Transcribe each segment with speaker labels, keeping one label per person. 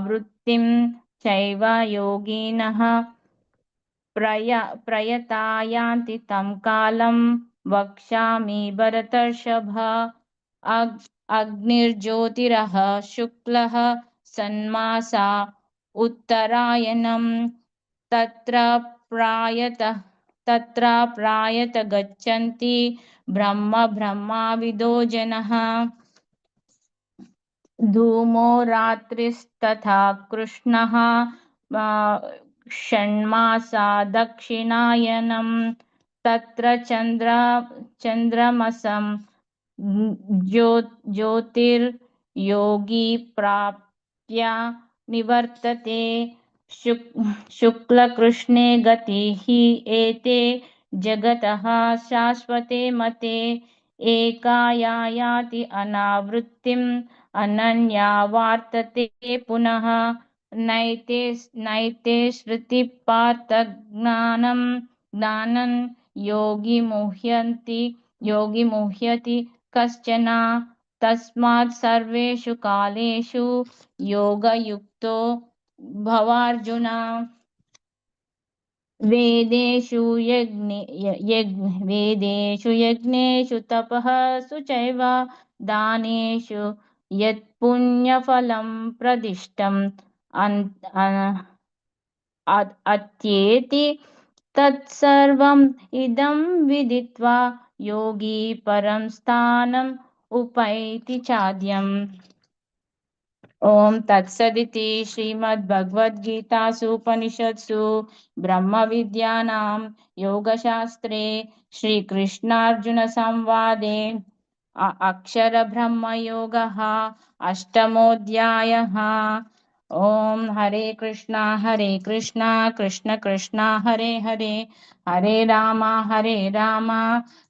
Speaker 1: वृत्तिं चैव योगिनः प्रयतायान्ति तं कालं वक्ष्यामि भरतर्षभ। अग्निर्ज्योतिरः शुक्लः सन्मासा उत्तरायणं तत्र प्रायत गच्छन्ति ब्रह्माविदो जनः। धूमो रात्रिस्तथा कृष्णः षण्मासा दक्षिणायनं तत्र चन्द्रमसं ज्योतिर्योगी प्राप्य निवर्तते। शुक्लकृष्णे गतिः एते जगतः शाश्वते मते एकायाति अनावृत्तिम् अनन्या वार्तते पुनः। नैते श्रुतिपार्थ ज्ञानं योगी मुह्यति कश्चन। तस्मात् सर्वेषु कालेषु योगयुक्तो भवार्जुन। वेदेषु यज्ञेषु तपःसु चैव दानेषु यत्पुण्यफलं प्रदिष्टम् अत्येति तत्सर्वम् इदं विदित्वा योगी परं स्थानम् उपैति चाद्यम्। ओम तत्सदिति श्रीमद्भगवद्गीतासु उपनिषत्सु ब्रह्मविद्यानां योगशास्त्रे श्रीकृष्णार्जुनसंवादे अक्षरब्रह्मयोगः अष्टमोऽध्यायः। ओम हरे कृष्णा कृष्ण कृष्णा हरे हरे, हरे राम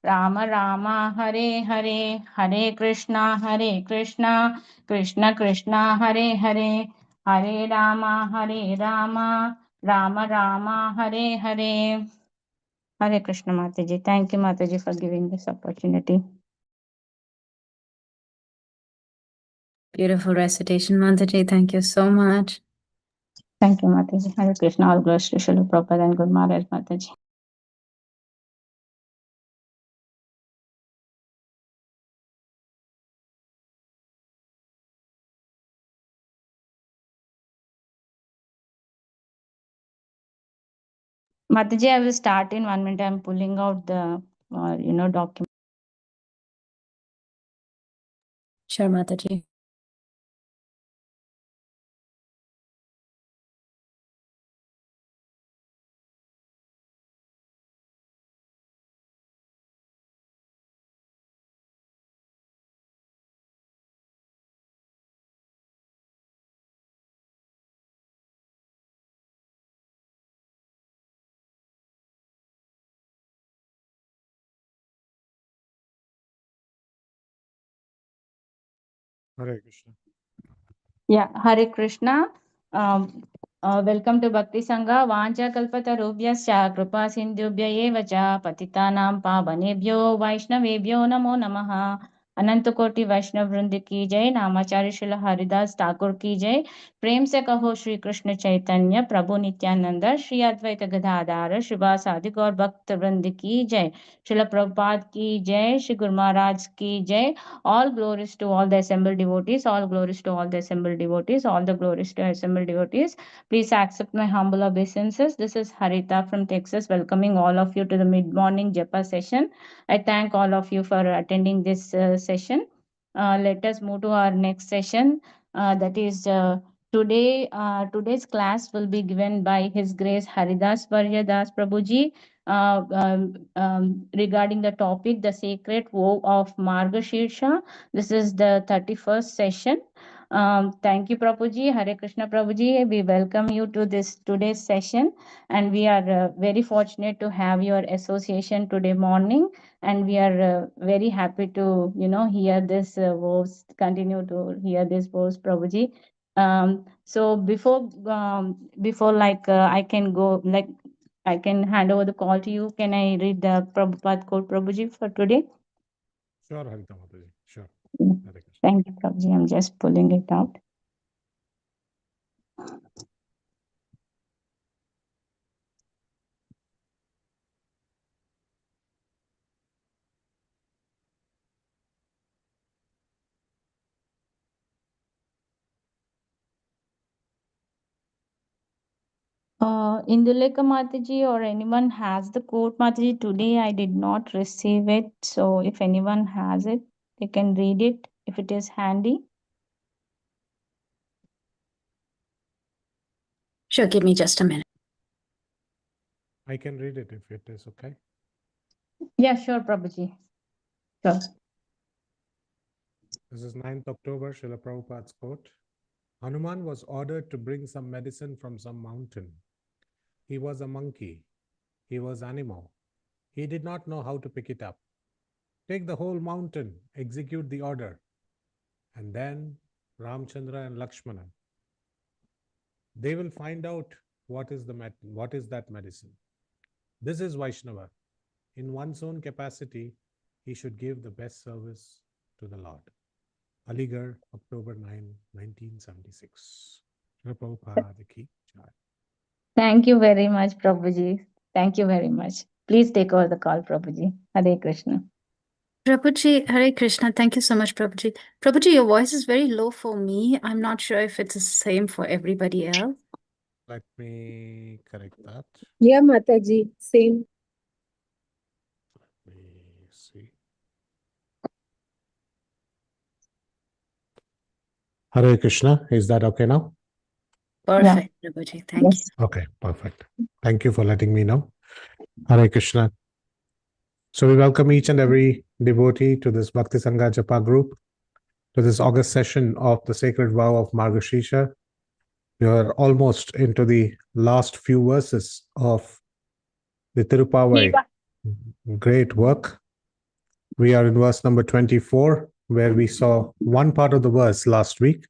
Speaker 1: राम राम हरे हरे, हरे कृष्णा कृष्ण कृष्णा हरे हरे, हरे राम राम राम हरे हरे। हरे कृष्ण माता जी। Thank you Mata ji for giving this opportunity.
Speaker 2: Beautiful recitation, Mataji. Thank you so much.
Speaker 1: Thank you, Mataji. Hare Krishna. All glories to Srila Prabhupada and Guru Maharaj, Mataji. Mataji, I will start in 1 minute. I am pulling out the, document.
Speaker 2: Sure, Mataji.
Speaker 3: Hare Krishna.
Speaker 1: Yeah, Hare Krishna. Welcome to Bhakti Sangha. Vanja kalpatarubhyascha kripa sindhubhya eva cha patitanam pavanebhyo vaishnavebhyo namo namaha। अनंत कोटि वैष्णव वृंद की जय। नामाचार्य श्रील हरिदास ठाकुर की जय। प्रेम से कहो श्री कृष्ण चैतन्य प्रभु नित्यानंद श्री अद्वैत गदाधार श्रीवासादि गौर भक्त वृंद की जय। श्रील प्रभुपाद की जय। श्री गुरु महाराज की जय। All glories to all the assembled devotees, all glories to all the assembled devotees, all the glories to assembled devotees. Please accept my humble obeisances. This is Harita from Texas, welcoming all of you to the mid-morning Japa session. I thank all of you for attending this session. Let us move to our next session. That is today. Today's class will be given by His Grace Haridas Varya Das Prabhuji. Regarding the topic, the sacred vow of Margashirsha. This is the 31st session. Thank you, Prabhuji. Hare Krishna, Prabhuji. We welcome you to this today's session, and we are very fortunate to have your association today morning. And we are very happy to, hear this voice, continue to hear this voice, Prabhuji. So before I can go, I can hand over the call to you. Can I read the Prabhupada code, Prabhuji, for today?
Speaker 3: Sure, Harita Mataji. Sure.
Speaker 1: Thank you, Prabhuji. I'm just pulling it out. Induleka Mataji or anyone has the quote, Mataji? Today I did not receive it. So if anyone has it, they can read it if it is handy.
Speaker 2: Sure, give me just a minute.
Speaker 3: I can read it if it is okay.
Speaker 1: Yeah, sure, Prabhuji. Sure.
Speaker 3: This is 9th October, Srila Prabhupada's quote. Hanuman was ordered to bring some medicine from some mountain. He was a monkey. He was animal. He did not know how to pick it up. Take the whole mountain, execute the order. And then Ramchandra and Lakshmana, they will find out what is that medicine. This is Vaishnava. In one's own capacity, he should give the best service to the Lord. Aligarh, October 9, 1976. Srila Prabhupada ki jai.
Speaker 1: Thank you very much, Prabhuji. Thank you very much. Please take over the call, Prabhuji. Hare Krishna.
Speaker 2: Prabhuji, Hare Krishna. Thank you so much, Prabhuji. Prabhuji, your voice is very low for me. I'm not sure if it's the same for everybody else.
Speaker 3: Let me correct that.
Speaker 4: Yeah, Mataji, same.
Speaker 3: Let me see. Hare Krishna. Is that okay now?
Speaker 2: Perfect, Prabhuji. Thank
Speaker 1: Yes.
Speaker 3: Okay, perfect. Thank you for letting me know. Hare Krishna. So we welcome each and every devotee to this Bhakti Sangha Japa group, to this August session of the Sacred Vow of Margashirsha. We are almost into the last few verses of the Tirupavai great work. We are in verse number 24, where we saw one part of the verse last week.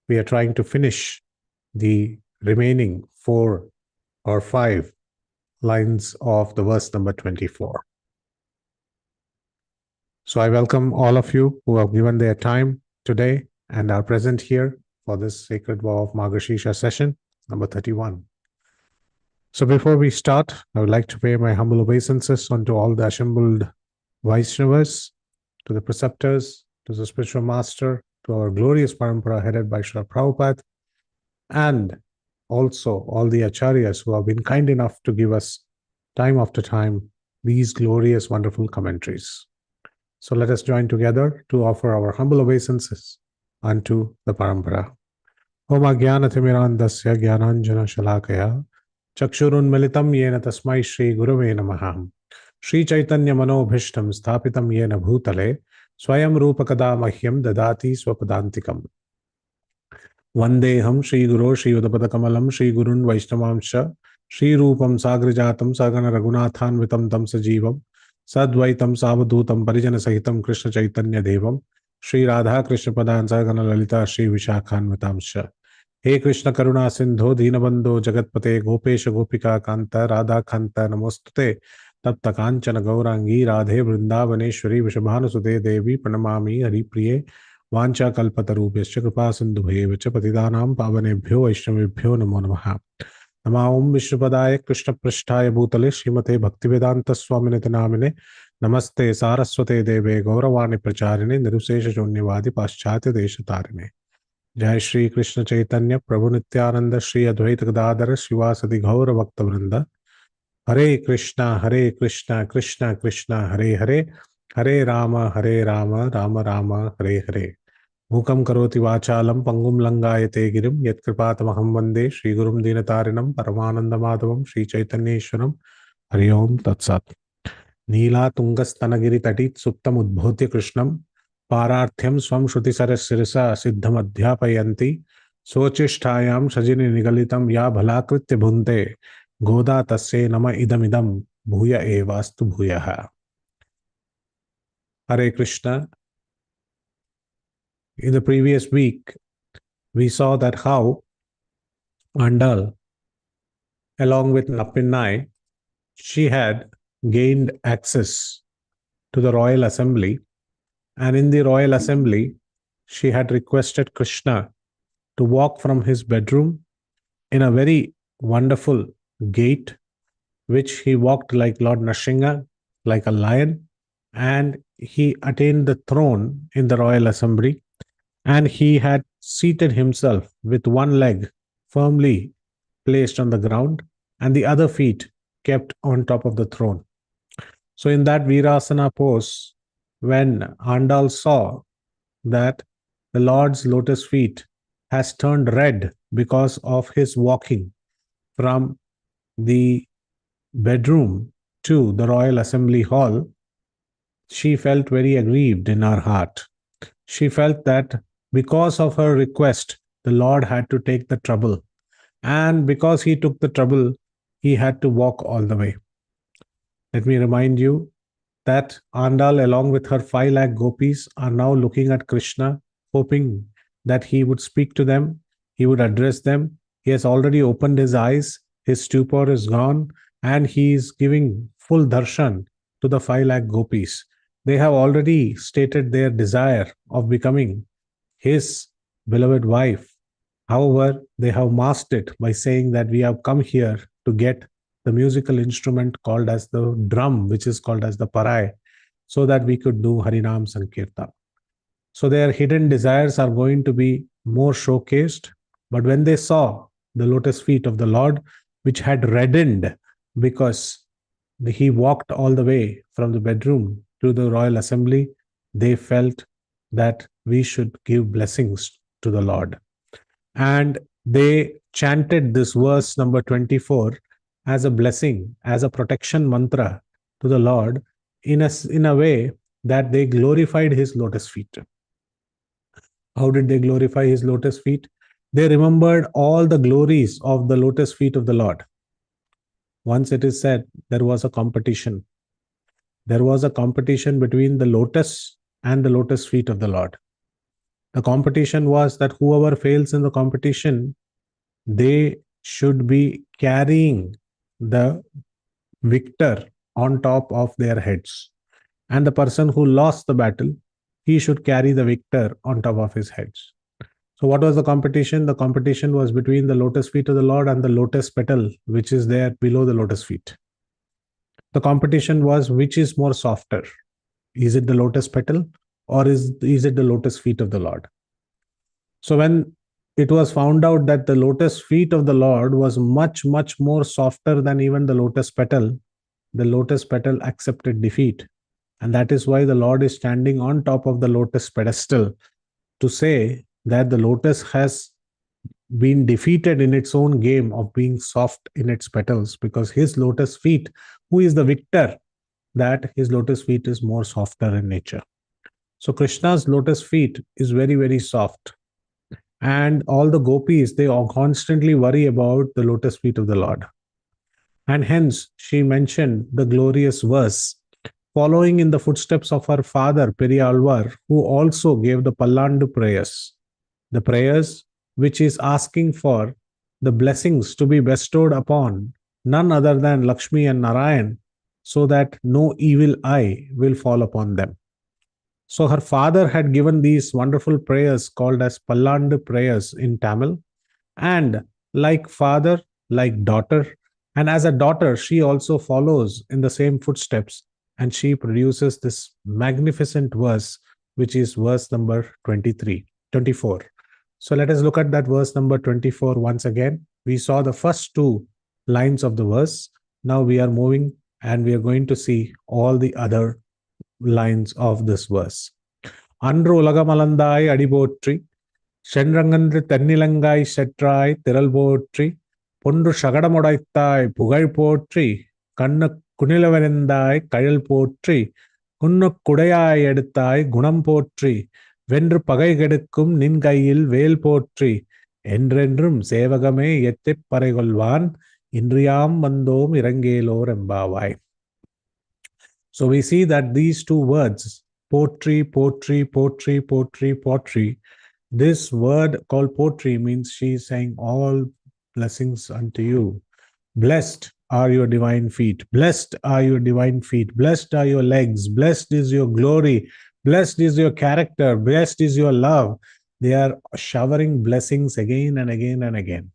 Speaker 3: We are trying to finish the remaining 4 or 5 lines of the verse number 24. So I welcome all of you who have given their time today and are present here for this Sacred Vow of Margashirsha session, number 31. So before we start, I would like to pay my humble obeisances unto all the assembled Vaishnavas, to the preceptors, to the spiritual master, to our glorious parampara headed by Srila Prabhupada, and also all the acharyas who have been kind enough to give us time after time these glorious, wonderful commentaries. So let us join together to offer our humble obeisances unto the parampara. Om Ajnanathmirandasya Jnananjana Shalakaya Chakshurunmilitam Yena Tasmai Shri Gurave Namaha Shri Chaitanya Manobhishtam Sthapitam Yena Bhutale Swayam Rupakada Mahyam Dadati Swapadantikam Vandeham Shri Guru Shri Udapadakamalam Shri Gurun Vaishnavamsha Shri Rupam Sagrajatam Sagana Raghunathan Vitam Tam Sajivam Sadvaitam Savadutam Parijana Sahitam Krishna Chaitanya Devam Shri Radha Krishna Padan Sagana Lalita Shri Vishakhan Vitamsha हे कृष्ण करुणा सिंधो दीनबंधो जगतपते गोपेश गोपिका कांत राधा कांत नमोस्तुते तप्त कांचन गौरांगी राधे वृंदावनेश्वरी वृषभानुसुते देवी प्रणमामि हरिप्रिये वाञ्छाकल्पतरुभ्यश्च कृपा सिन्धुभ्येव च पतितानां पावनेभ्यो वैष्णवेभ्यो नमो नमः। नमः ओं विष्णुपदाय कृष्णपृष्ठाय भूतले श्रीमते भक्तिवेदांत स्वामिनिति नामिने नमस्ते सारस्वते देवे गौरवाणी प्रचारिणे निर्विशेष शून्यवादी पाश्चात्य देशतारिणे। जय श्री कृष्ण चैतन्य प्रभु नित्यानंद श्री अद्वैत गदाधर शिवासदि गौर भक्त वृंद हरे कृष्णा कृष्ण कृष्ण हरे हरे हरे राम राम राम हरे हरे। मूकं करोति वाचालं पंगुं लंगायते गिरिं यत्कृपातमहं वन्दे श्रीगुरुं दीनतारिणं परमानन्दमाधवं श्रीचैतन्येश्वरं। हरि ओं तत्सत्। नीलातुङ्गस्तनगिरितटी सुप्तमुद्बोध्य कृष्णं पारार्थ्यं स्वं श्रुतिसरशिरसा सिद्धमध्यापयन्ति सोचिष्ठायां सजिनि निगलितं या भलाकृत्य भुङ्क्ते गोदा तस्यै नम इदमिदं भूय एवास्तु भूयः। Hare Krishna. In the previous week, we saw that how Andal, along with Napinnai, she had gained access to the royal assembly, and in the royal assembly, she had requested Krishna to walk from his bedroom in a very wonderful gait, which he walked like Lord Nrsimha, like a lion, and he attained the throne in the royal assembly, and he had seated himself with one leg firmly placed on the ground and the other feet kept on top of the throne. So in that Virasana pose, when Andal saw that the Lord's lotus feet has turned red because of his walking from the bedroom to the royal assembly hall, she felt very aggrieved in her heart. She felt that because of her request, the Lord had to take the trouble. And because he took the trouble, he had to walk all the way. Let me remind you that Andal, along with her 5 lakh gopis, are now looking at Krishna, hoping that he would speak to them, he would address them. He has already opened his eyes, his stupor is gone, and he is giving full darshan to the 5 lakh gopis. They have already stated their desire of becoming his beloved wife. However, they have masked it by saying that we have come here to get the musical instrument called as the drum, which is called as the parai, so that we could do Harinam Sankirtan. So their hidden desires are going to be more showcased. But when they saw the lotus feet of the Lord, which had reddened because he walked all the way from the bedroom to the royal assembly, they felt that we should give blessings to the Lord. And they chanted this verse number 24 as a blessing, as a protection mantra to the Lord in a way that they glorified his lotus feet. How did they glorify his lotus feet? They remembered all the glories of the lotus feet of the Lord. Once it is said, there was a competition. There was a competition between the lotus and the lotus feet of the Lord. The competition was that whoever fails in the competition, they should be carrying the victor on top of their heads. And the person who lost the battle, he should carry the victor on top of his heads. So what was the competition? The competition was between the lotus feet of the Lord and the lotus petal, which is there below the lotus feet. The competition was which is more softer. Is it the lotus petal or is it the lotus feet of the Lord? So when it was found out that the lotus feet of the Lord was much, much more softer than even the lotus petal accepted defeat. And that is why the Lord is standing on top of the lotus pedestal to say that the lotus has been defeated in its own game of being soft in its petals, because his lotus feet, who is the victor, that his lotus feet is more softer in nature. So Krishna's lotus feet is very, very soft. And all the gopis, they all constantly worry about the lotus feet of the Lord. And hence, she mentioned the glorious verse, following in the footsteps of her father, Periyalvar, who also gave the Pallandu prayers. The prayers which is asking for the blessings to be bestowed upon none other than Lakshmi and Narayan, so that no evil eye will fall upon them. So her father had given these wonderful prayers called as Pallandu prayers in Tamil. And like father, like daughter, and as a daughter, she also follows in the same footsteps, and she produces this magnificent verse, which is verse number 24. So let us look at that verse number 24 once again. We saw the first 2 lines of the verse. Now we are moving and we are going to see all the other lines of this verse. Andru ulagamalandai adibotri, Shenrangandru Tennilangai Setrai Tiralbotri, Pundu Shagadamodaitai Pugai Potri, Kanna Kunilavarendai Kayal Potri, Kunnu Kudayai Editai Gunam Potri, Vendru Pagai Gedukkum Ningayil Veil Potri, Endrendrum Sevagame Yetip Paregolvan, Indriyam Mandom Irangelor Embavai. So we see that these 2 words, potri, potri, potri, potri, potri, this word called potri means she is saying all blessings unto you. Blessed are your divine feet. Blessed are your divine feet. Blessed are your legs. Blessed is your glory. Blessed is your character. Blessed is your love. They are showering blessings again and again and again.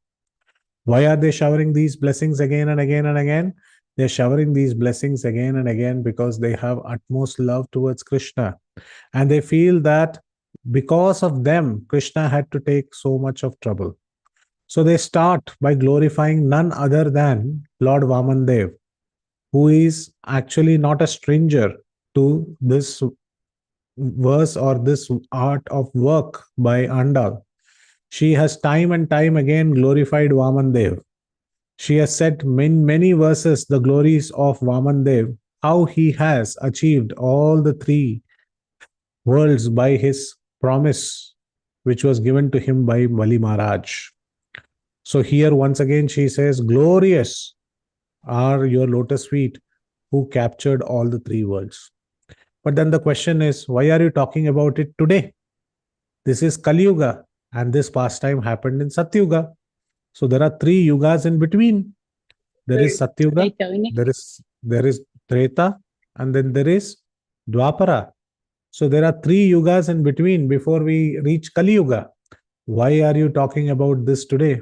Speaker 3: Why are they showering these blessings again and again and again? They're showering these blessings again and again because they have utmost love towards Krishna. And they feel that because of them, Krishna had to take so much of trouble. So they start by glorifying none other than Lord Vamandev, who is actually not a stranger to this verse or this art of work by Andal. She has time and time again glorified Vamandev. She has said in many verses the glories of Vamandev, how he has achieved all the three worlds by his promise, which was given to him by Bali Maharaj. So here once again she says, glorious are your lotus feet who captured all the three worlds. But then the question is, why are you talking about it today? This is Kali Yuga, and this pastime happened in Satyuga. So there are three yugas in between. There is Satyuga, there is Treta, and then there is Dwapara. So there are three yugas in between before we reach Kali Yuga. Why are you talking about this today?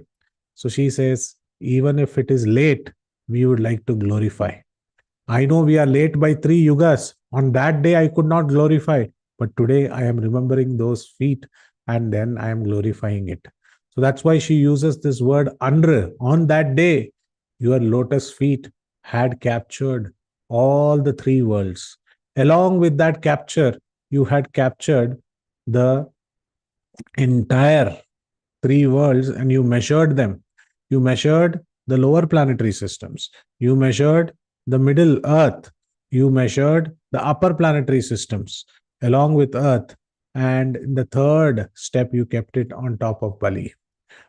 Speaker 3: So she says, even if it is late, we would like to glorify. I know we are late by three yugas. On that day, I could not glorify, but today I am remembering those feet and then I am glorifying it. So that's why she uses this word Andra. On that day, your lotus feet had captured all the three worlds. Along with that capture, you had captured the entire three worlds and you measured them. You measured the lower planetary systems. You measured the middle Earth. You measured the upper planetary systems along with Earth. And in the third step, you kept it on top of Bali.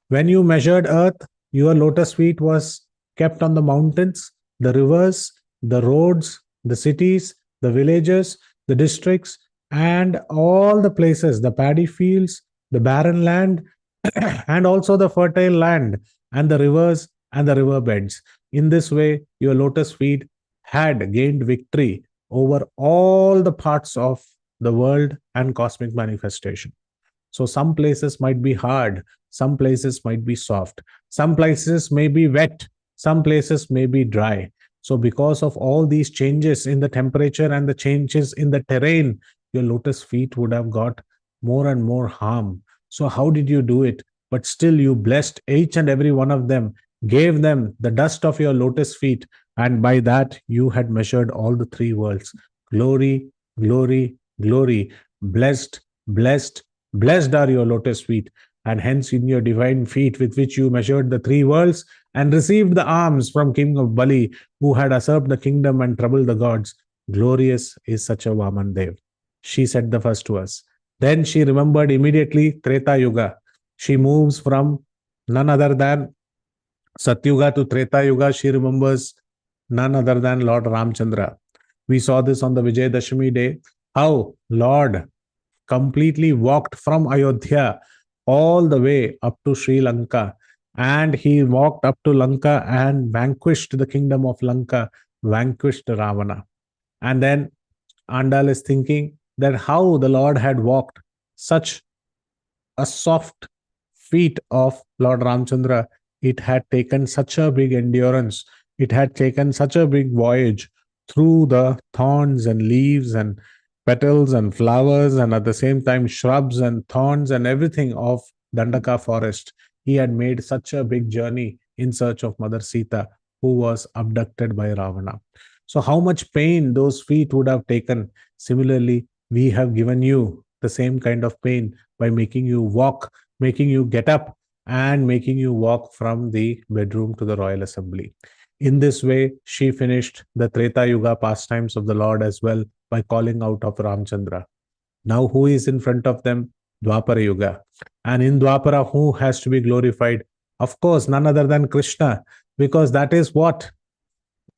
Speaker 3: When you measured Earth, your lotus feet was kept on the mountains, the rivers, the roads, the cities, the villages, the districts, and all the places, the paddy fields, the barren land, and also the fertile land, and the rivers and the river beds. In this way, your lotus feet had gained victory over all the parts of the world and cosmic manifestation. So some places might be hard, some places might be soft, some places may be wet, some places may be dry. So because of all these changes in the temperature and the changes in the terrain, your lotus feet would have got more and more harm. So how did you do it? But still you blessed each and every one of them, gave them the dust of your lotus feet, and by that you had measured all the three worlds. Glory, glory, glory. Blessed, blessed, blessed are your lotus feet, and hence in your divine feet with which you measured the three worlds and received the alms from King of Bali, who had usurped the kingdom and troubled the gods. Glorious is such a Vamandev. She said the first verse. Then she remembered immediately Treta Yuga. She moves from none other than Satyuga to Treta Yuga. She remembers none other than Lord Ramchandra. We saw this on the Vijayadashami day, how Lord completely walked from Ayodhya all the way up to Sri Lanka. And he walked up to Lanka and vanquished the kingdom of Lanka, vanquished Ravana. And then Andal is thinking that how the Lord had walked such a soft feet of Lord Ramchandra. It had taken such a big endurance. It had taken such a big voyage through the thorns and leaves and petals and flowers, and at the same time shrubs and thorns and everything of Dandaka forest. He had made such a big journey in search of Mother Sita, who was abducted by Ravana. So how much pain those feet would have taken. Similarly, we have given you the same kind of pain by making you walk, making you get up, and making you walk from the bedroom to the royal assembly. In this way, she finished the Treta Yuga pastimes of the Lord as well by calling out of Ramchandra. Now, who is in front of them? Dwapara Yuga. And in Dwapara, who has to be glorified? Of course, none other than Krishna, because that is what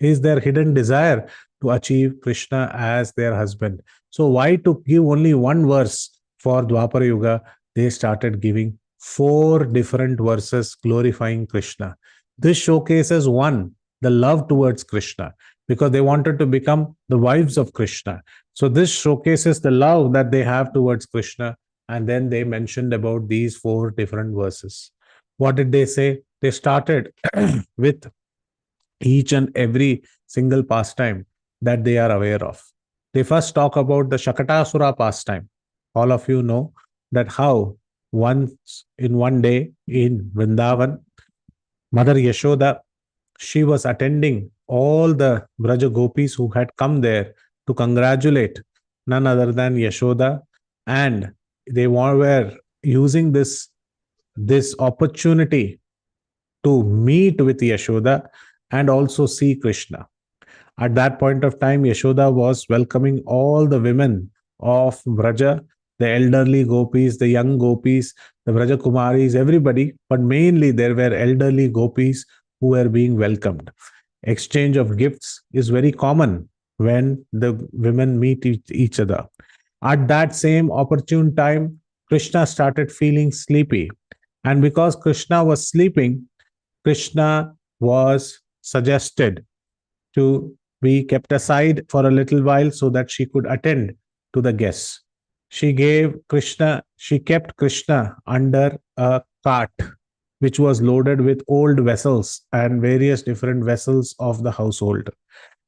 Speaker 3: is their hidden desire, to achieve Krishna as their husband. So, why to give only one verse for Dwapara Yuga? They started giving 4 different verses glorifying Krishna. This showcases one, the love towards Krishna, because they wanted to become the wives of Krishna. So this showcases the love that they have towards Krishna. And then they mentioned about these 4 different verses. What did they say? They started with each and every single pastime that they are aware of. They first talk about the Shakatasura pastime. All of you know that how once in one day in Vrindavan, Mother Yashoda, she was attending all the Braja gopis who had come there to congratulate none other than Yashoda, and they were using this opportunity to meet with Yashoda and also see Krishna. At that point of time, Yashoda was welcoming all the women of Braja, the elderly gopis, the young gopis, the Braja Kumaris, everybody, but mainly there were elderly gopis who were being welcomed. Exchange of gifts is very common when the women meet each other. At that same opportune time, Krishna started feeling sleepy. And because Krishna was sleeping, Krishna was suggested to be kept aside for a little while so that she could attend to the guests. She kept Krishna under a cart which was loaded with old vessels and various different vessels of the household.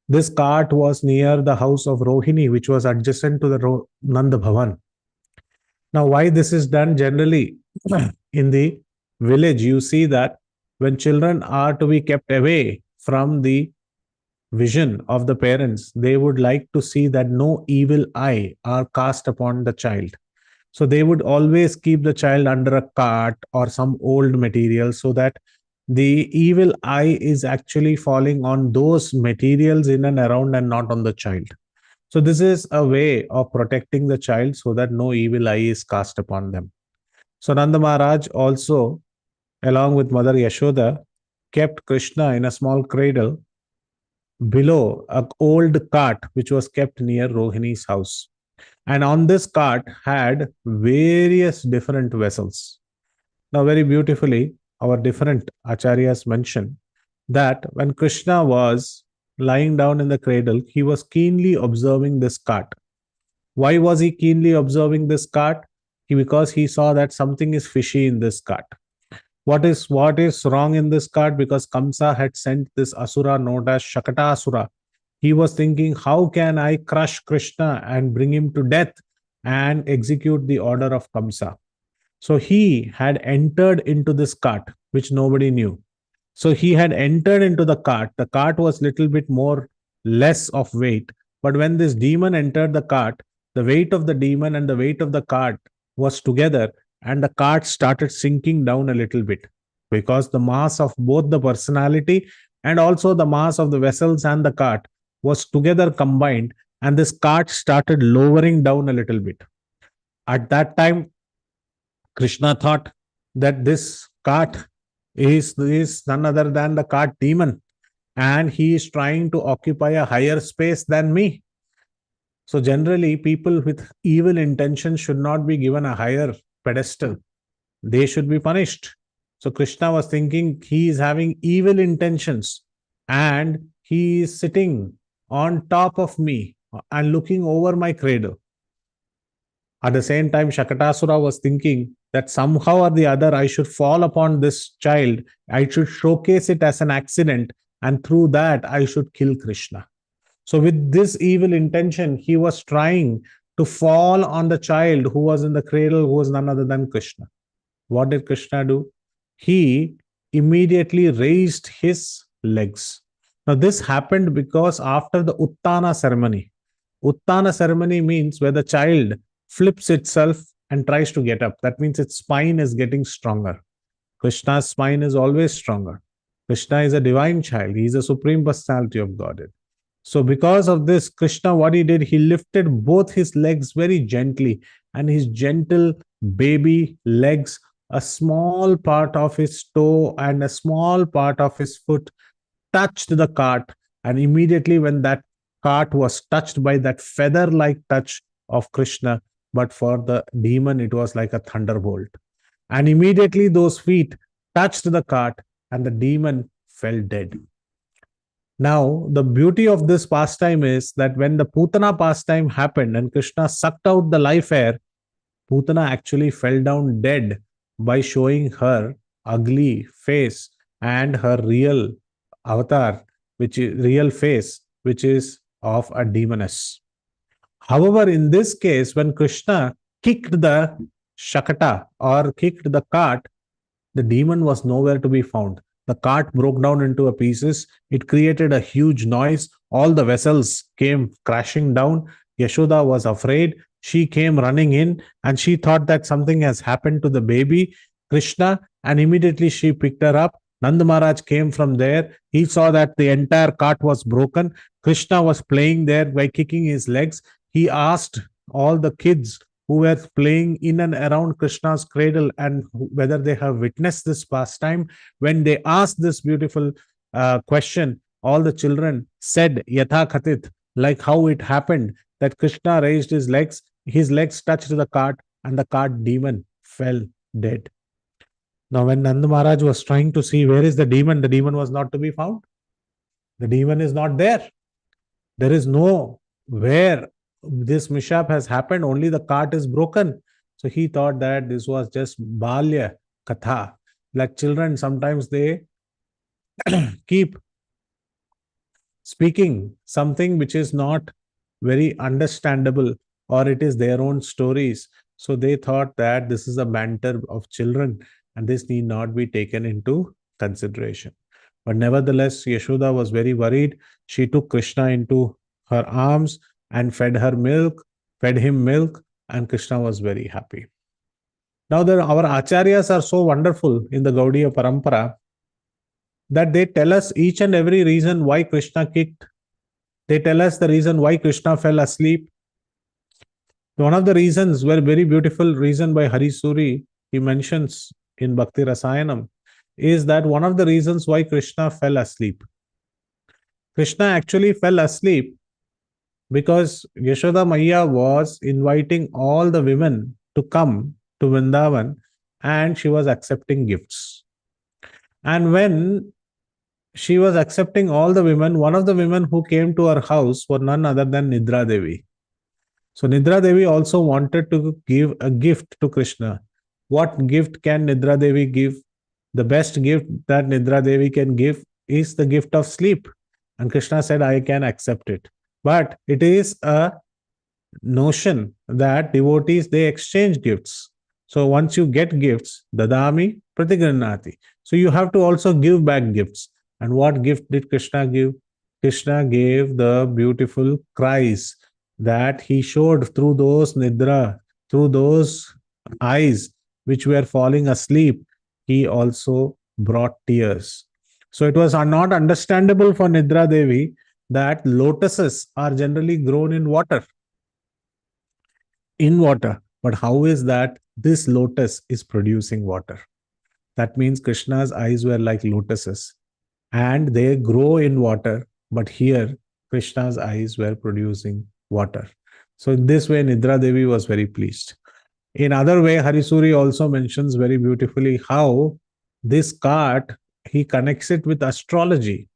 Speaker 3: This cart was near the house of Rohini, which was adjacent to the Nanda Bhavan. Now, why this is done generally in the village, you see that when children are to be kept away from the vision of the parents, they would like to see that no evil eye are cast upon the child. So they would always keep the child under a cart or some old material so that the evil eye is actually falling on those materials in and around and not on the child. So this is a way of protecting the child so that no evil eye is cast upon them. So Nanda Maharaj also, along with Mother Yashoda, kept Krishna in a small cradle below an old cart which was kept near Rohini's house. And on this cart had various different vessels. Now, very beautifully, our different acharyas mention that when Krishna was lying down in the cradle, he was keenly observing this cart. Why was he keenly observing this cart? Because he saw that something is fishy in this cart. What is wrong in this cart? Because Kamsa had sent this asura known as Shakata Asura. He was thinking, how can I crush Krishna and bring him to death and execute the order of Kamsa? So he had entered into this cart, which nobody knew. So he had entered into the cart. The cart was little bit less of weight. But when this demon entered the cart, the weight of the demon and the weight of the cart was together, and the cart started sinking down a little bit because the mass of both the personality and also the mass of the vessels and the cart was together combined, and this cart started lowering down a little bit. At that time, Krishna thought that this cart is none other than the cart demon, and he is trying to occupy a higher space than me. So generally, people with evil intentions should not be given a higher pedestal. They should be punished. So Krishna was thinking he is having evil intentions and he is sitting on top of me and looking over my cradle. At the same time, Shakatasura was thinking that somehow or the other I should fall upon this child. I should showcase it as an accident, and through that I should kill Krishna. So with this evil intention, he was trying to fall on the child who was in the cradle, who was none other than Krishna. What did Krishna do? He immediately raised his legs. Now, this happened because after the Uttana ceremony. Uttana ceremony means where the child flips itself and tries to get up. That means its spine is getting stronger. Krishna's spine is always stronger. Krishna is a divine child. He is a supreme personality of Godhead. So because of this, Krishna, what he did, he lifted both his legs very gently, and his gentle baby legs, a small part of his toe and a small part of his foot touched the cart. And immediately when that cart was touched by that feather-like touch of Krishna, but for the demon, it was like a thunderbolt. And immediately those feet touched the cart and the demon fell dead. Now, the beauty of this pastime is that when the Putana pastime happened and Krishna sucked out the life air, Putana actually fell down dead by showing her ugly face and her real avatar, which is real face, which is of a demoness. However, in this case, when Krishna kicked the Shakata or kicked the cart, the demon was nowhere to be found. The cart broke down into pieces. It created a huge noise. All the vessels came crashing down. Yashoda was afraid. She came running in and she thought that something has happened to the baby Krishna, and immediately she picked her up. Nand Maharaj came from there. He saw that the entire cart was broken. Krishna was playing there by kicking his legs. He asked all the kids who were playing in and around Krishna's cradle and whether they have witnessed this pastime. When they asked this beautiful question, all the children said, Yatha Khatit, like how it happened that Krishna raised his legs touched the cart, and the cart demon fell dead. Now, when Nand Maharaj was trying to see where is the demon was not to be found. The demon is not there. There is no where this mishap has happened, only the cart is broken. So he thought that this was just Balya Katha. Like children, sometimes they keep speaking something which is not very understandable, or it is their own stories. So they thought that this is a banter of children and this need not be taken into consideration. But nevertheless, Yashoda was very worried. She took Krishna into her arms and fed him milk, and Krishna was very happy. Now, our acharyas are so wonderful in the Gaudiya Parampara that they tell us each and every reason why Krishna kicked. They tell us the reason why Krishna fell asleep. One of the reasons, very beautiful reason by Harisuri, he mentions in Bhakti Rasayanam, is that one of the reasons why Krishna fell asleep. Krishna actually fell asleep because Yashoda Maya was inviting all the women to come to Vrindavan and she was accepting gifts. And when she was accepting all the women, one of the women who came to her house was none other than Nidra Devi. So Nidra Devi also wanted to give a gift to Krishna. What gift can Nidra Devi give? The best gift that Nidra Devi can give is the gift of sleep. And Krishna said, I can accept it. But it is a notion that devotees, they exchange gifts. So once you get gifts, dadami pratigranati. So you have to also give back gifts. And what gift did Krishna give? Krishna gave the beautiful cries that he showed through those nidra, through those eyes which were falling asleep. He also brought tears. So it was not understandable for Nidra Devi that lotuses are generally grown in water. But how is that this lotus is producing water? That means Krishna's eyes were like lotuses and they grow in water. But here, Krishna's eyes were producing water. So in this way, Nidra Devi was very pleased. In other way, Harisuri also mentions very beautifully how this cart, he connects it with astrology.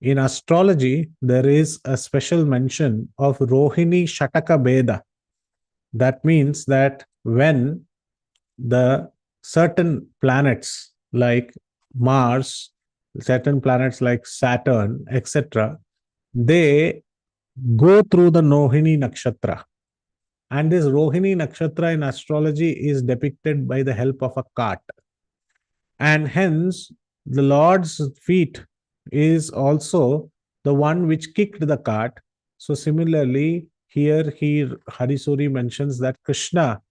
Speaker 3: In astrology, there is a special mention of Rohini Shataka Beda. That means that when the certain planets like Mars, certain planets like Saturn, etc., they go through the Rohini Nakshatra. And this Rohini Nakshatra in astrology is depicted by the help of a cart. And hence, the Lord's feet is also the one which kicked the cart. So similarly, here Harisuri mentions that Krishna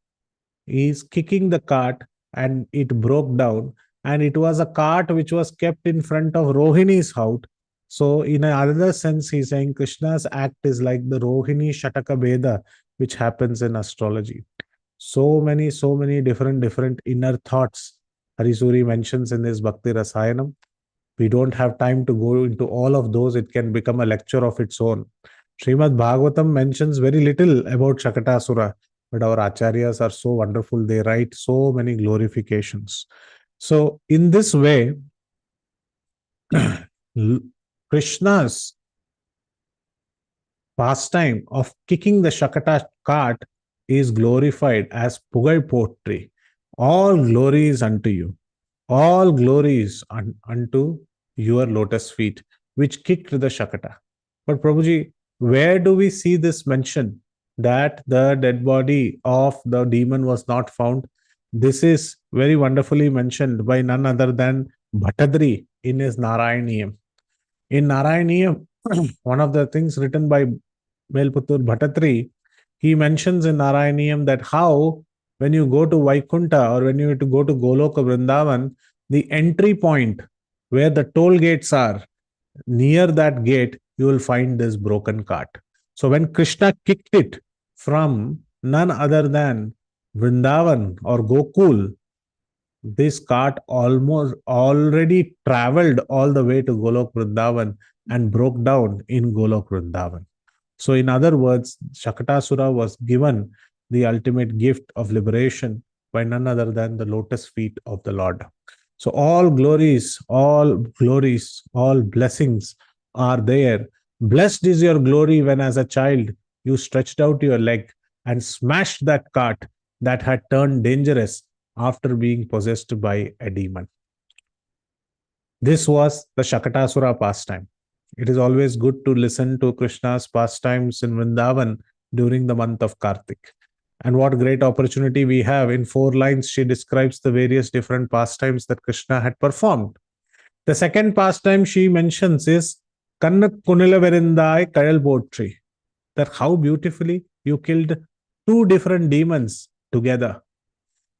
Speaker 3: is kicking the cart and it broke down. And it was a cart which was kept in front of Rohini's house. So in another sense, he's saying Krishna's act is like the Rohini Shataka Veda, which happens in astrology. So many different inner thoughts Harisuri mentions in his Bhakti Rasayanam. We don't have time to go into all of those. It can become a lecture of its own. Srimad Bhagavatam mentions very little about Shakatasura, but our acharyas are so wonderful. They write so many glorifications. So in this way, Krishna's pastime of kicking the Shakata cart is glorified as Pugai Potri. All glory is unto you. All glory is unto your lotus feet, which kicked the Shakata. But Prabhuji, where do we see this mention that the dead body of the demon was not found? This is very wonderfully mentioned by none other than Bhattadri in his Narayaniyam. In Narayaniyam, one of the things written by Melputtur Bhattatri, he mentions in Narayaniyam that how when you go to Vaikunta or when you go to Goloka Vrindavan, the entry point where the toll gates are, near that gate, you will find this broken cart. So when Krishna kicked it from none other than Vrindavan or Gokul, this cart almost already traveled all the way to Golok Vrindavan and broke down in Golok Vrindavan. So, in other words, Shakatasura was given the ultimate gift of liberation by none other than the lotus feet of the Lord. So, all glories, all blessings are there. Blessed is your glory when, as a child, you stretched out your leg and smashed that cart that had turned dangerous after being possessed by a demon. This was the Shakatasura pastime. It is always good to listen to Krishna's pastimes in Vrindavan during the month of Kartik. And what great opportunity we have. In 4 lines, she describes the various different pastimes that Krishna had performed. The second pastime she mentions is Kannak Kunila Verindai Kayal Botri. That how beautifully you killed 2 different demons together.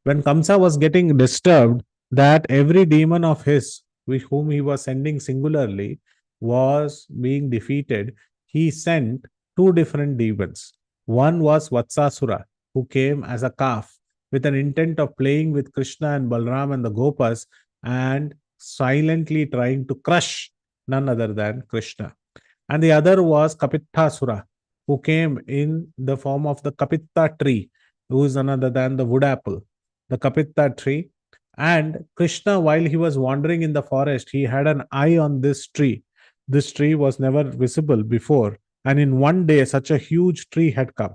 Speaker 3: When Kamsa was getting disturbed, that every demon of his, with whom he was sending singularly, was being defeated, he sent 2 different demons. One was Vatsasura, who came as a calf with an intent of playing with Krishna and Balram and the Gopas and silently trying to crush none other than Krishna. And the other was Kapithasura, who came in the form of the Kapitha tree, who is none other than the wood apple, the Kapitha tree. And Krishna, while he was wandering in the forest, he had an eye on this tree. This tree was never visible before. And in one day, such a huge tree had come.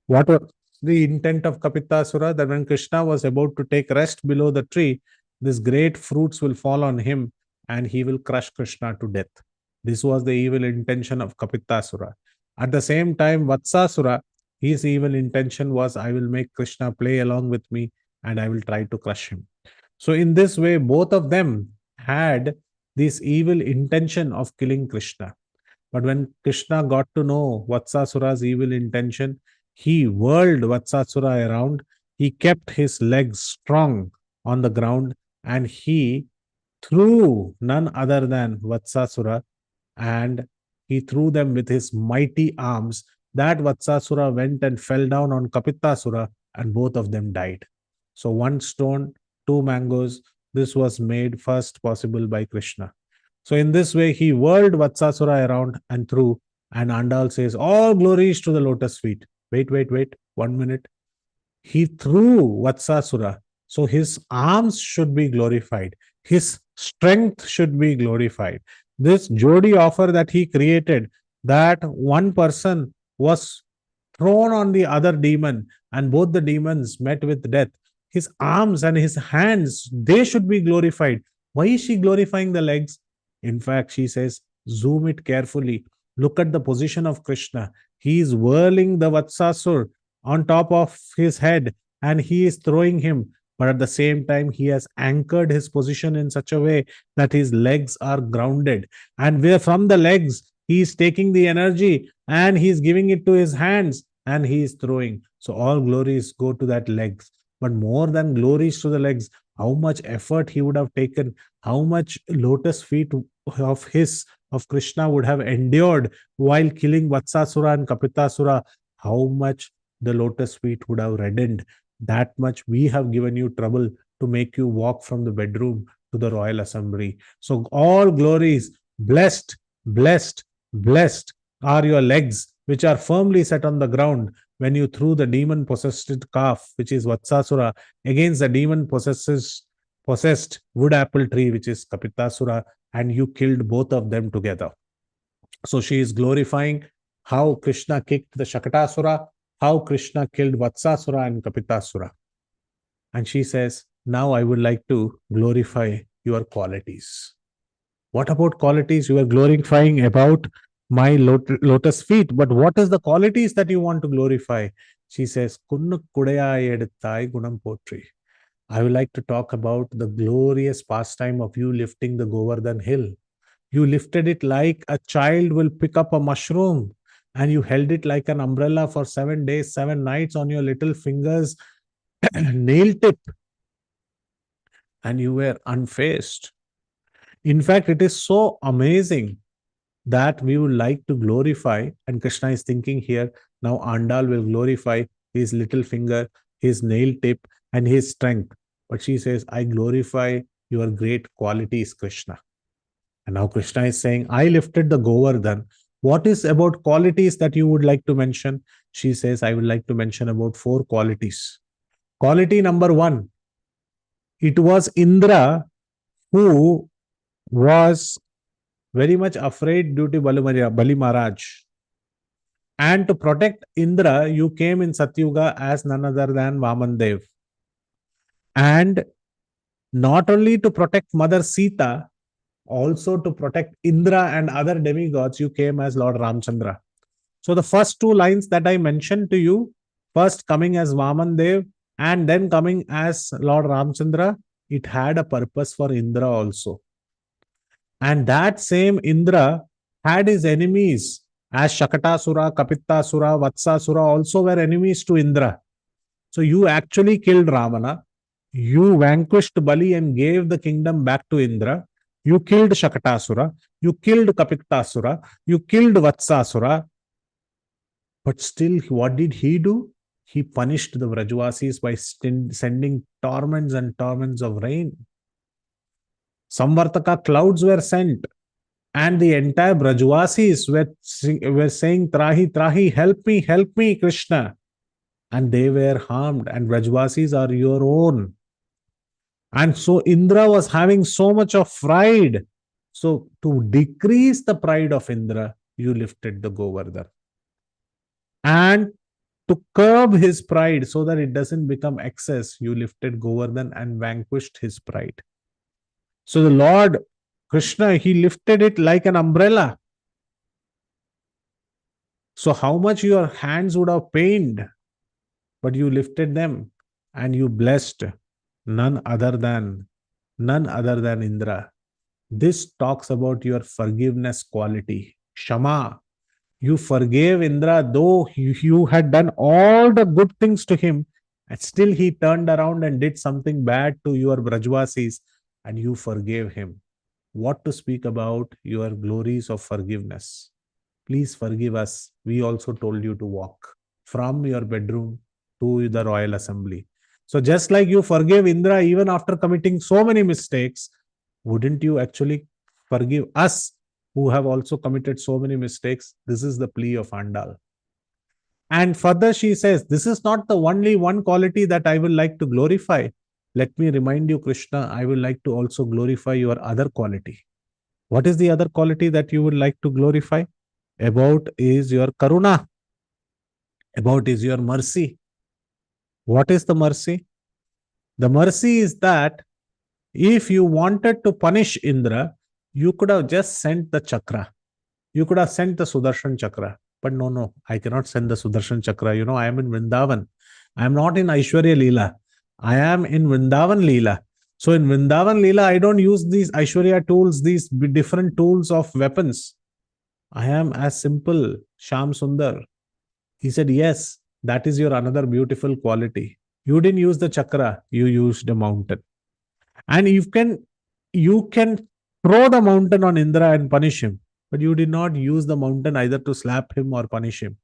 Speaker 3: What was the intent of Kapitasura? That when Krishna was about to take rest below the tree, these great fruits will fall on him and he will crush Krishna to death. This was the evil intention of Kapitasura. At the same time, Vatsasura, his evil intention was, I will make Krishna play along with me and I will try to crush him. So, in this way, both of them had this evil intention of killing Krishna. But when Krishna got to know Vatsasura's evil intention, he whirled Vatsasura around. He kept his legs strong on the ground and he threw none other than Vatsasura, and he threw them with his mighty arms. That Vatsasura went and fell down on Kapitasura and both of them died. So, 1 stone, 2 mangoes. This was made first possible by Krishna. So, in this way, he whirled Vatsasura around and threw. And Andal says, all glories to the lotus feet. Wait, 1 minute. He threw Vatsasura. So, his arms should be glorified. His strength should be glorified. This Jodi offer that he created, that one person was thrown on the other demon and both the demons met with death. His arms and his hands, they should be glorified. Why is she glorifying the legs? In fact, she says, zoom it carefully. Look at the position of Krishna. He is whirling the Vatsasur on top of his head and he is throwing him. But at the same time, he has anchored his position in such a way that his legs are grounded. And where from the legs, he is taking the energy and he is giving it to his hands and he is throwing. So all glories go to that legs. But more than glories to the legs, how much effort he would have taken, how much lotus feet of Krishna would have endured while killing Vatsasura and Kapitasura, how much the lotus feet would have reddened. That much we have given you trouble to make you walk from the bedroom to the royal assembly. So all glories, blessed, blessed, blessed are your legs, which are firmly set on the ground when you threw the demon-possessed calf, which is Vatsasura, against the demon-possessed wood apple tree, which is Kapitasura, and you killed both of them together. So she is glorifying how Krishna kicked the Shakatasura, how Krishna killed Vatsasura and Kapitasura. And she says, now I would like to glorify your qualities. What about qualities? You are glorifying about my lotus feet, but what is the qualities that you want to glorify? She says, Kunnu Kudaya Edithai Gunam Potri. I would like to talk about the glorious pastime of you lifting the Govardhan hill. You lifted it like a child will pick up a mushroom, and you held it like an umbrella for 7 days, 7 nights on your little fingers, nail tip, and you were unfazed. In fact, it is so amazing that we would like to glorify, and Krishna is thinking here, now Andal will glorify his little finger, his nail tip, and his strength. But she says, I glorify your great qualities, Krishna. And now Krishna is saying, I lifted the Govardhan. What is about qualities that you would like to mention? She says, I would like to mention about 4 qualities. Quality number 1, it was Indra who was very much afraid due to Bali Maharaj. And to protect Indra, you came in Satyuga as none other than Vaman Dev. And not only to protect Mother Sita, also to protect Indra and other demigods, you came as Lord Ramchandra. So the first 2 lines that I mentioned to you, first coming as Vaman Dev and then coming as Lord Ramchandra, it had a purpose for Indra also. And that same Indra had his enemies, as Shakatasura, Kapittasura, Vatsasura also were enemies to Indra. So you actually killed Ravana. You vanquished Bali and gave the kingdom back to Indra. You killed Shakatasura. You killed Kapittasura. You killed Vatsasura. But still, what did he do? He punished the Vrajvasis by sending torments and torments of rain. Samvartaka clouds were sent, and the entire Brajvasis were saying, Trahi, Trahi, help me, Krishna. And they were harmed, and Brajvasis are your own. And so Indra was having so much of pride. So to decrease the pride of Indra, you lifted the Govardhan. And to curb his pride so that it doesn't become excess, you lifted Govardhan and vanquished his pride. So the Lord Krishna, he lifted it like an umbrella. So how much your hands would have pained, but you lifted them and you blessed none other than Indra. This talks about your forgiveness quality. Shama. You forgave Indra, though you had done all the good things to him, and still he turned around and did something bad to your Brajvasis, and you forgave him. What to speak about your glories of forgiveness? Please forgive us. We also told you to walk from your bedroom to the royal assembly. So just like you forgave Indra even after committing so many mistakes, wouldn't you actually forgive us who have also committed so many mistakes? This is the plea of Andal. And further she says, this is not the only one quality that I will like to glorify. Let me remind you, Krishna, I will like to also glorify your other quality. What is the other quality that you would like to glorify? About is your karuna. About is your mercy. What is the mercy? The mercy is that if you wanted to punish Indra, you could have just sent the chakra. You could have sent the Sudarshan chakra. But no, I cannot send the Sudarshan chakra. You know, I am in Vrindavan. I am not in Aishwarya Leela. I am in Vrindavan Leela. So in Vrindavan Leela, I don't use these Aishwarya tools, these different tools of weapons. I am as simple, Sham Sundar. He said, yes, that is your another beautiful quality. You didn't use the chakra, you used a mountain. And you can throw the mountain on Indra and punish him, but you did not use the mountain either to slap him or punish him.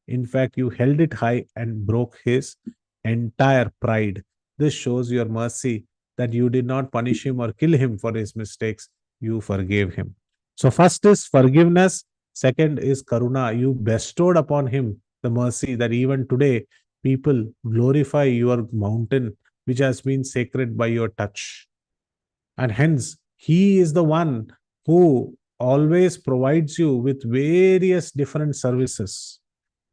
Speaker 3: In fact, you held it high and broke his entire pride. This shows your mercy that you did not punish him or kill him for his mistakes. You forgave him. So first is forgiveness. Second is karuna. You bestowed upon him the mercy that even today people glorify your mountain, which has been sacred by your touch. And hence, he is the one who always provides you with various different services.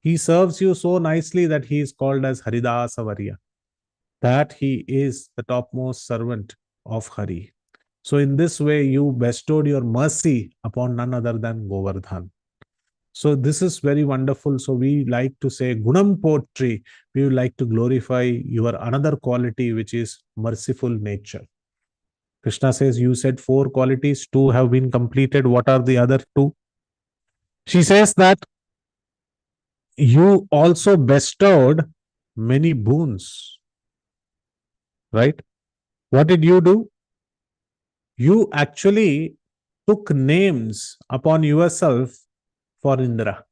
Speaker 3: He serves you so nicely that he is called as Haridas Varya, that he is the topmost servant of Hari. So in this way, you bestowed your mercy upon none other than Govardhan. So this is very wonderful. So we like to say Gunam poetry. We would like to glorify your another quality, which is merciful nature. Krishna says, you said 4 qualities, 2 have been completed. What are the other 2? She says that you also bestowed many boons, right? What did you do? You actually took names upon yourself for Indra.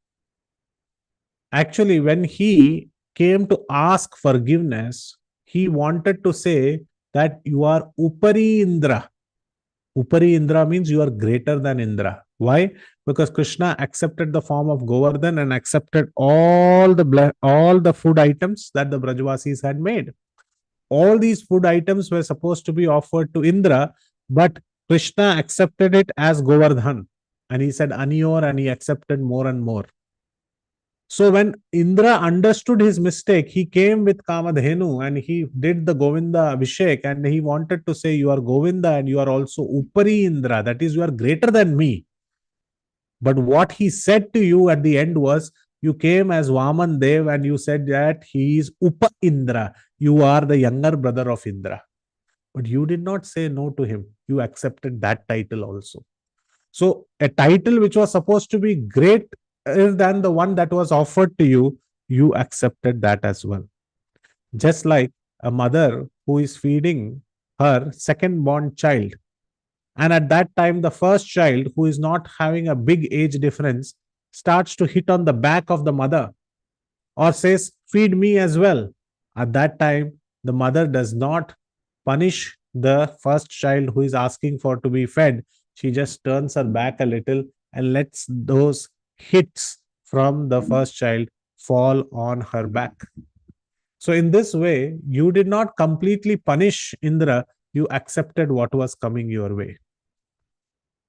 Speaker 3: Actually, when he came to ask forgiveness, he wanted to say that you are Upari Indra. Upari Indra means you are greater than Indra. Why? Because Krishna accepted the form of Govardhan and accepted all the food items that the Brajvasis had made. All these food items were supposed to be offered to Indra, but Krishna accepted it as Govardhan. And he said, Aniyor, and he accepted more and more. So when Indra understood his mistake, he came with Kamadhenu and he did the Govinda Abhishek and he wanted to say, you are Govinda and you are also Upari Indra. That is, you are greater than me. But what he said to you at the end was, you came as Vaman Dev and you said that he is Upa Indra. You are the younger brother of Indra. But you did not say no to him. You accepted that title also. So a title which was supposed to be greater than the one that was offered to you, you accepted that as well. Just like a mother who is feeding her second born child. And at that time, the first child, who is not having a big age difference, starts to hit on the back of the mother or says, feed me as well. At that time, the mother does not punish the first child who is asking for to be fed. She just turns her back a little and lets those hits from the first child fall on her back. So in this way, you did not completely punish Indra, you accepted what was coming your way.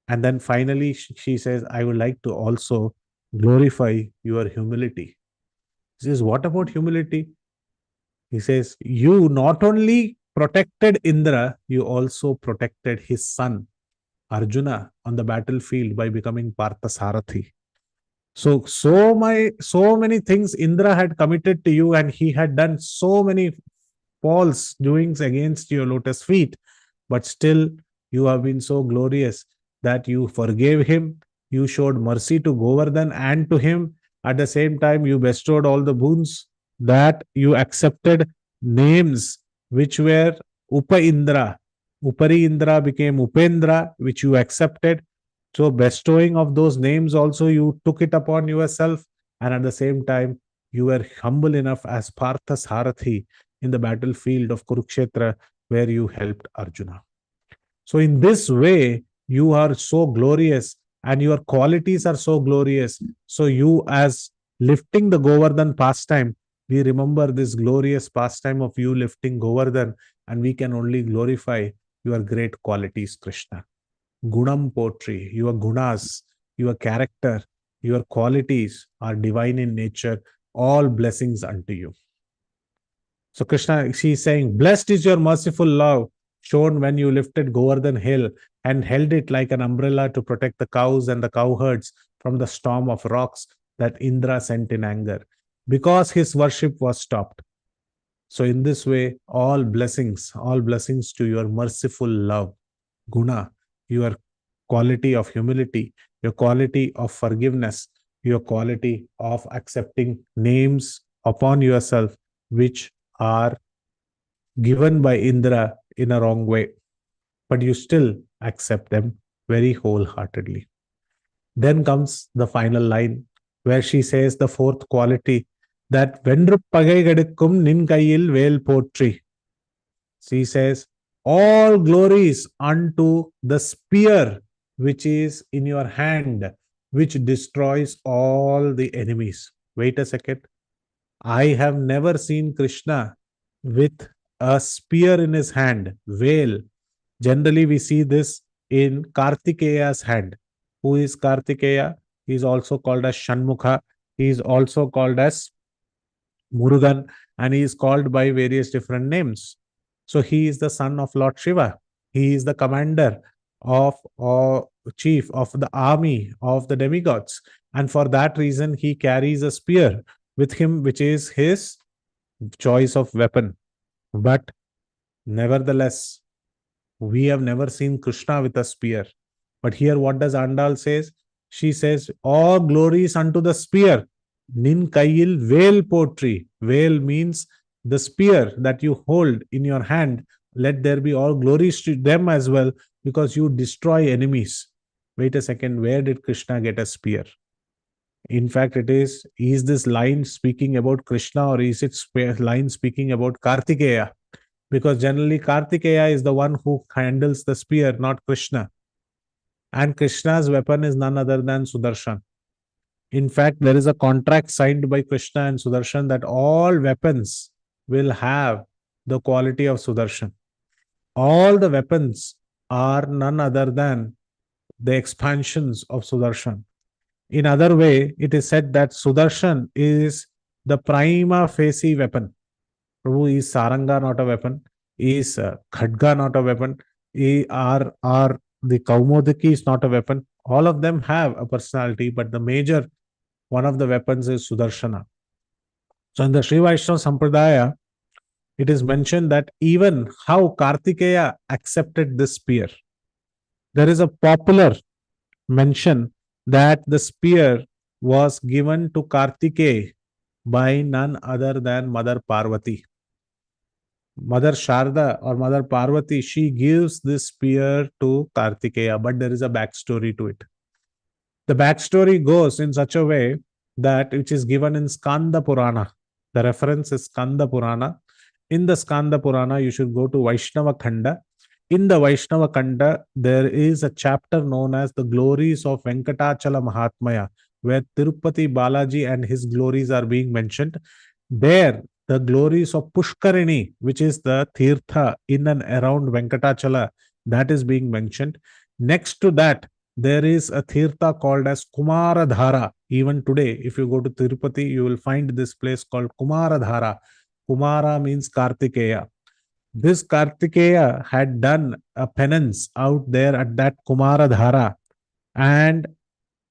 Speaker 3: And then finally, she says, I would like to also glorify your humility. He says, what about humility? He says, you not only protected Indra, you also protected his son, Arjuna, on the battlefield by becoming Parthasarathi. So many things Indra had committed to you, and he had done so many false doings against your lotus feet, but still you have been so glorious that you forgave him, you showed mercy to Govardhan and to him. At the same time, you bestowed all the boons, that you accepted names which were Upa Indra. Upari Indra became Upendra, which you accepted. So, bestowing of those names also, you took it upon yourself. And at the same time, you were humble enough as Partha Sarathi in the battlefield of Kurukshetra, where you helped Arjuna. So, in this way, you are so glorious and your qualities are so glorious. So, you, as lifting the Govardhan pastime, we remember this glorious pastime of you lifting Govardhan, and we can only glorify your great qualities, Krishna. Gunam poetry, your gunas, your character, your qualities are divine in nature. All blessings unto you. So Krishna, she is saying, blessed is your merciful love shown when you lifted Govardhan hill and held it like an umbrella to protect the cows and the cowherds from the storm of rocks that Indra sent in anger, because his worship was stopped. So in this way, all blessings to your merciful love, guna, your quality of humility, your quality of forgiveness, your quality of accepting names upon yourself, which are given by Indra in a wrong way, but you still accept them very wholeheartedly. Then comes the final line where she says the fourth quality, that Vendru pagai gadikkum nin kayil vel potri. She says, all glories unto the spear which is in your hand, which destroys all the enemies. Wait a second. I have never seen Krishna with a spear in his hand, veil. Generally, we see this in Kartikeya's hand. Who is Kartikeya? He is also called as Shanmukha. He is also called as Murugan, and he is called by various different names. So he is the son of Lord Shiva. He is the commander of, or chief of the army of the demigods. And for that reason, he carries a spear with him, which is his choice of weapon. But nevertheless, we have never seen Krishna with a spear. But here, what does Andal says? She says, all glories unto the spear. Nin Kayil Veil Potri. Veil means the spear that you hold in your hand. Let there be all glories to them as well, because you destroy enemies. Wait a second, where did Krishna get a spear? In fact, is this line speaking about Krishna, or is it line speaking about Kartikeya? Because generally Kartikeya is the one who handles the spear, not Krishna. And Krishna's weapon is none other than Sudarshan. In fact, there is a contract signed by Krishna and Sudarshan that all weapons will have the quality of Sudarshan. All the weapons are none other than the expansions of Sudarshan. In other way, it is said that Sudarshan is the prima facie weapon. Prabhu, is Saranga not a weapon? Is Khadga not a weapon? Are the Kaumodiki is not a weapon? All of them have a personality, but the major one of the weapons is Sudarshana. So in the Sri Vaishnava Sampradaya, it is mentioned that even how Kartikeya accepted this spear. There is a popular mention that the spear was given to Kartikeya by none other than Mother Parvati. Mother Sharda or Mother Parvati, she gives this spear to Kartikeya, but there is a backstory to it. The backstory goes in such a way that which is given in Skanda Purana. The reference is Skanda Purana. In the Skanda Purana, you should go to Vaishnava Khanda. In the Vaishnava Khanda, there is a chapter known as the glories of Venkatachala Mahatmaya, where Tirupati Balaji and his glories are being mentioned. There, the glories of Pushkarini, which is the Tirtha in and around Venkatachala, that is being mentioned. Next to that, there is a Tirtha called as Kumaradhara. Even today, if you go to Tirupati, you will find this place called Kumaradhara. Kumara means Kartikeya. This Kartikeya had done a penance out there at that Kumaradhara, and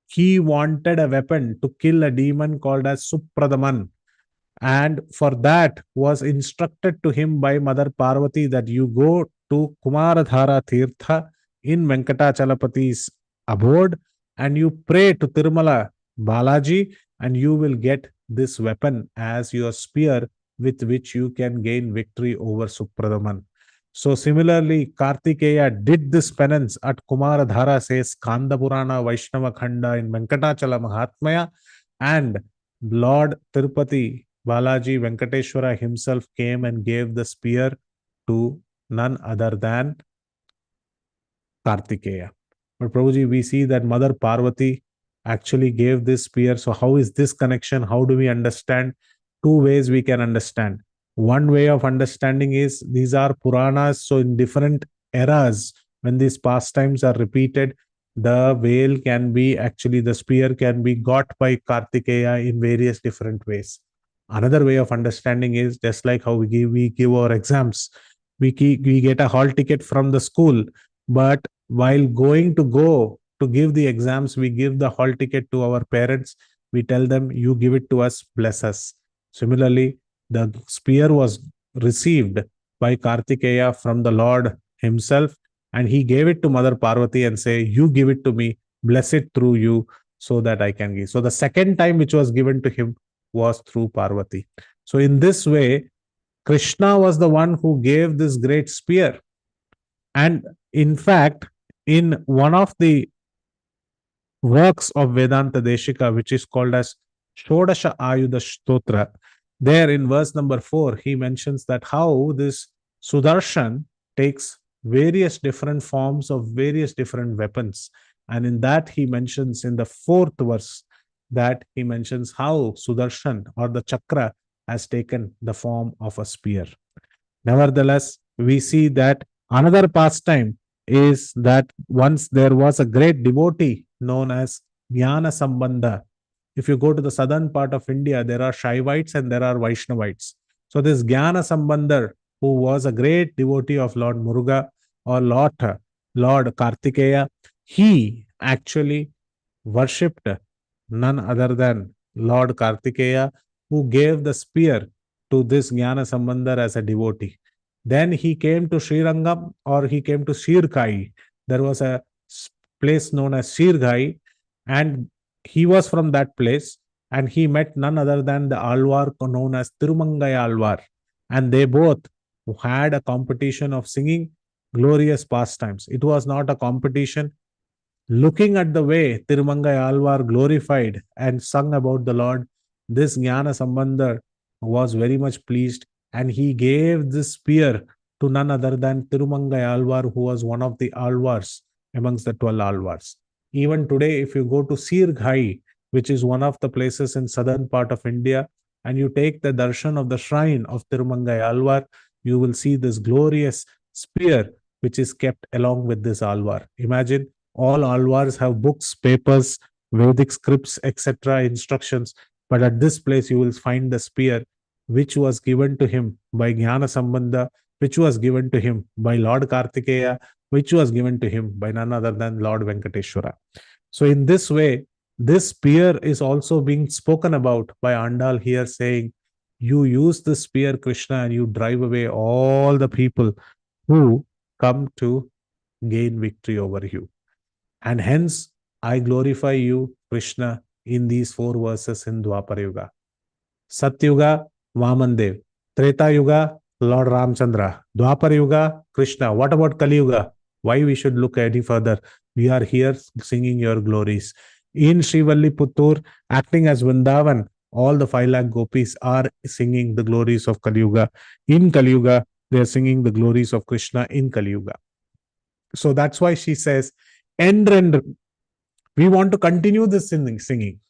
Speaker 3: he wanted a weapon to kill a demon called as Supradaman. And for that was instructed to him by Mother Parvati that you go to Kumaradhara Tirtha in Venkatachalapati's abode and you pray to Tirumala Balaji, and you will get this weapon as your spear with which you can gain victory over Supradaman. So similarly, Kartikeya did this penance at Kumaradhara, says Skanda Purana Vaishnava Khanda in Venkatachala Mahatmaya, and Lord Tirupati Balaji Venkateshwara himself came and gave the spear to none other than Kartikeya. But Prabhuji, we see that Mother Parvati actually gave this spear. So how is this connection? How do we understand? Two ways we can understand. One way of understanding is these are Puranas. So in different eras, when these pastimes are repeated, the veil can be actually, the spear can be got by Kartikeya in various different ways. Another way of understanding is just like how we give our exams. We get a hall ticket from the school, but while go to give the exams, we give the hall ticket to our parents. We tell them, you give it to us, bless us. Similarly, the spear was received by Kartikeya from the Lord himself, and he gave it to Mother Parvati and say, you give it to me, bless it through you so that I can give. So the second time which was given to him was through Parvati. So in this way, Krishna was the one who gave this great spear. And in fact, in one of the works of Vedanta Deshika, which is called as Shodasha Ayudha Stotra, there in verse number 4, he mentions that how this Sudarshan takes various different forms of various different weapons. And in that, he mentions in the 4th verse that he mentions how Sudarshan or the chakra has taken the form of a spear. Nevertheless, we see that another pastime is that once there was a great devotee known as Jnana Sambandha. If you go to the southern part of India, there are Shaivites and there are Vaishnavites. So this Jnana Sambandha, who was a great devotee of Lord Muruga or Lord Kartikeya, he actually worshipped none other than Lord Kartikeya, who gave the spear to this Jnana Sambandar as a devotee. Then he came to Srirangam, or he came to Sirkai. There was a place known as Sirkai, and he was from that place, and he met none other than the Alvar known as Tirumangai Alvar. And they both had a competition of singing glorious pastimes. It was not a competition. Looking at the way Tirumangai Alvar glorified and sung about the Lord, this Jnana Sambandar was very much pleased, and he gave this spear to none other than Tirumangai Alvar, who was one of the Alvars amongst the 12 Alvars. Even today, if you go to Sirghai, which is one of the places in southern part of India, and you take the darshan of the shrine of Tirumangai Alvar, you will see this glorious spear which is kept along with this Alvar. Imagine, all Alvars have books, papers, Vedic scripts, etc., instructions. But at this place, you will find the spear which was given to him by Jnana Sambandha, which was given to him by Lord Kartikeya, which was given to him by none other than Lord Venkateshwara. So, in this way, this spear is also being spoken about by Andal here, saying, you use the spear, Krishna, and you drive away all the people who come to gain victory over you. And hence, I glorify you, Krishna, in these 4 verses in Dwapara Yuga. Satyuga, Vamandev. Treta Yuga, Lord Ramchandra. Dwapara Yuga, Krishna. What about Kali Yuga? Why we should look any further? We are here singing your glories. In Srivalli acting as Vrindavan, all the 5 lakh gopis are singing the glories of Kali Yuga. In Kali Yuga, they are singing the glories of Krishna in Kali Yuga. So that's why she says, and we want to continue this singing.